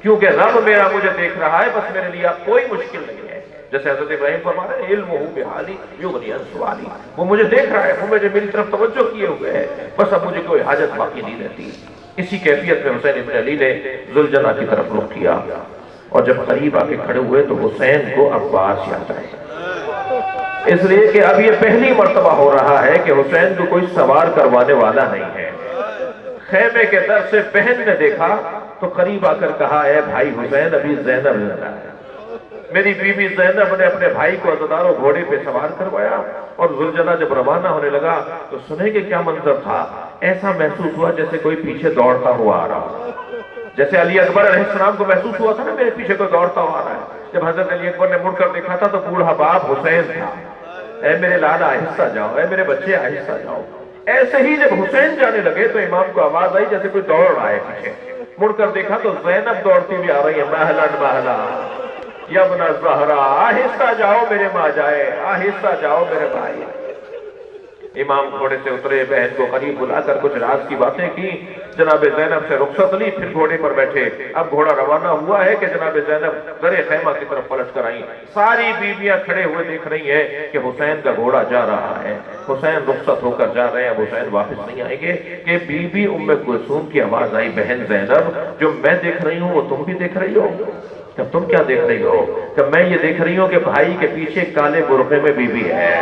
کیونکہ رب میرا مجھے دیکھ رہا ہے، بس میرے لیے اب کوئی مشکل نہیں ہے۔ جیسے حضرت ابراہیم فرما رہے ہیں علمہ بحالی یغنی عن سوالی، وہ مجھے دیکھ رہا ہے، وہ مجھے میری طرف توجہ کیے ہوئے ہے، بس اب مجھے کوئی حاجت باقی نہیں رہتی۔ اسی کیفیت میں حسین ابن علی نے ذوالجنہ کی طرف رخ کیا، اور جب قریب آ کے کھڑے ہوئے تو حسین کو عباس یاد آئے، اس لیے کہ اب یہ پہلی مرتبہ ہو رہا ہے کہ حسین کو کوئی سوار کروانے والا نہیں ہے۔ خیمے کے در سے بہن نے دیکھا تو قریب آ کر کہا اے بھائی حسین، ابھی زینب زندہ ہے۔ میری بیوی زینب نے اپنے بھائی کو عزاداروں گھوڑے پہ سوار کروایا، اور ذوالجنہ جب روانہ ہونے لگا تو سنے کہ کیا منظر تھا، ایسا محسوس ہوا جیسے کوئی پیچھے دوڑتا ہوا آ رہا، جیسے علی اکبر علیہ السلام کو محسوس ہوا تھا نا میرے پیچھے کوئی دوڑتا ہوا آ رہا ہے۔ جب حضرت علی اکبر نے مڑ کر دیکھا تھا تو بوڑھا باپ حسین تھا، اے میرے لالا آہستہ جاؤ، اے میرے بچے آہستہ جاؤ۔ ایسے ہی جب حسین جانے لگے تو امام کو آواز آئی جیسے کوئی دوڑ رہا ہے پیچھے، مڑ کر دیکھا تو زینب دوڑتی ہوئی آ رہی ہے، مہلن مہلا یا ابن الزہرا، آہستہ جاؤ میرے ماں جائے، آہستہ جاؤ میرے بھائی۔ امام گھوڑے سے اترے، بہن کو قریب بلا کر کچھ راز کی باتیں کی، جناب زینب سے رخصت لی، پھر گھوڑے پر بیٹھے۔ اب گھوڑا روانہ ہوا ہے کہ جناب زینب درِ خیمہ کی طرف پلٹ کر آئیں، ساری بیویاں کھڑے ہوئے دیکھ رہی ہیں کہ حسین کا گھوڑا جا رہا ہے، حسین رخصت ہو کر جا رہے ہیں، اب حسین واپس نہیں آئیں گے کہ بی بی ام کلثوم کی آواز آئی، بہن زینب جو میں دیکھ رہی ہوں وہ تم بھی دیکھ رہی ہو؟ کہ تم کیا دیکھ رہی ہو؟ کہ میں یہ دیکھ رہی ہوں کہ بھائی کے پیچھے کالے برقعے میں بی بی ہے،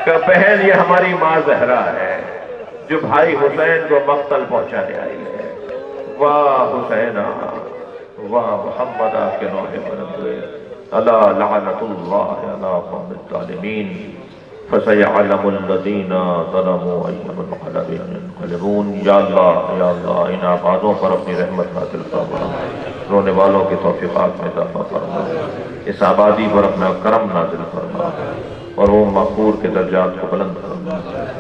کہ بہن یہ ہماری ماں زہرا ہے جو بھائی حسین کو مقتل پہنچانے آئی ہے۔ واہ حسینہ، واہ محمد کے نوح بلند ہوئے، الا لعنت اللہ علی قوم الظالمین فسیعلم الذین ظلموا ای منقلب ینقلبون۔ یا اللہ ان آبادوں پر اپنی رحمت نازل فرما، رونے والوں کی توفیقات میں اضافہ فرما، اس آبادی پر اپنا کرم نازل فرما، اور وہ مغفور کے درجات کو بلند فرما،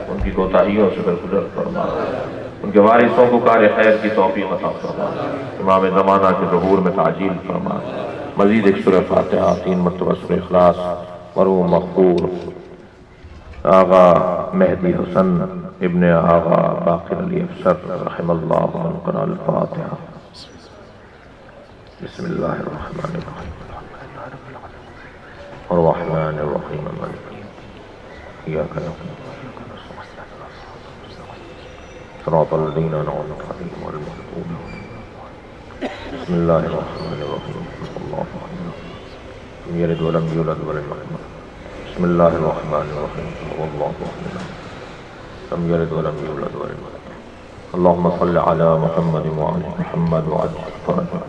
ان کی کوتاہیوں سے درگزر فرما، ان کے وارثوں کو کار خیر کی توفیق عطا فرما، امام زمانہ کے ظہور میں تعجیل فرما۔ مزید ایک سورہ فاتحہ، 3 مرتبہ سورہ اخلاص، اور وہ مغفور آغا مہدی حسن ابن آغا باقر علی افسر رحم اللہ من قرأ الفاتحہ۔ بسم اللہ الرحمن الرحیم الرحمن الرحیم مالک إياك نعبد صراط الذين أنعمت عليهم غير المغضوب عليهم۔ بسم الله الرحمن الرحيم الله أحد لم يلد ولم يولد ولم يكن له بسم الله الرحمن الرحيم الله أحد لم يلد ولم يولد ولم يكن له اللهم صل على محمد وعلى محمد وعلى فرجه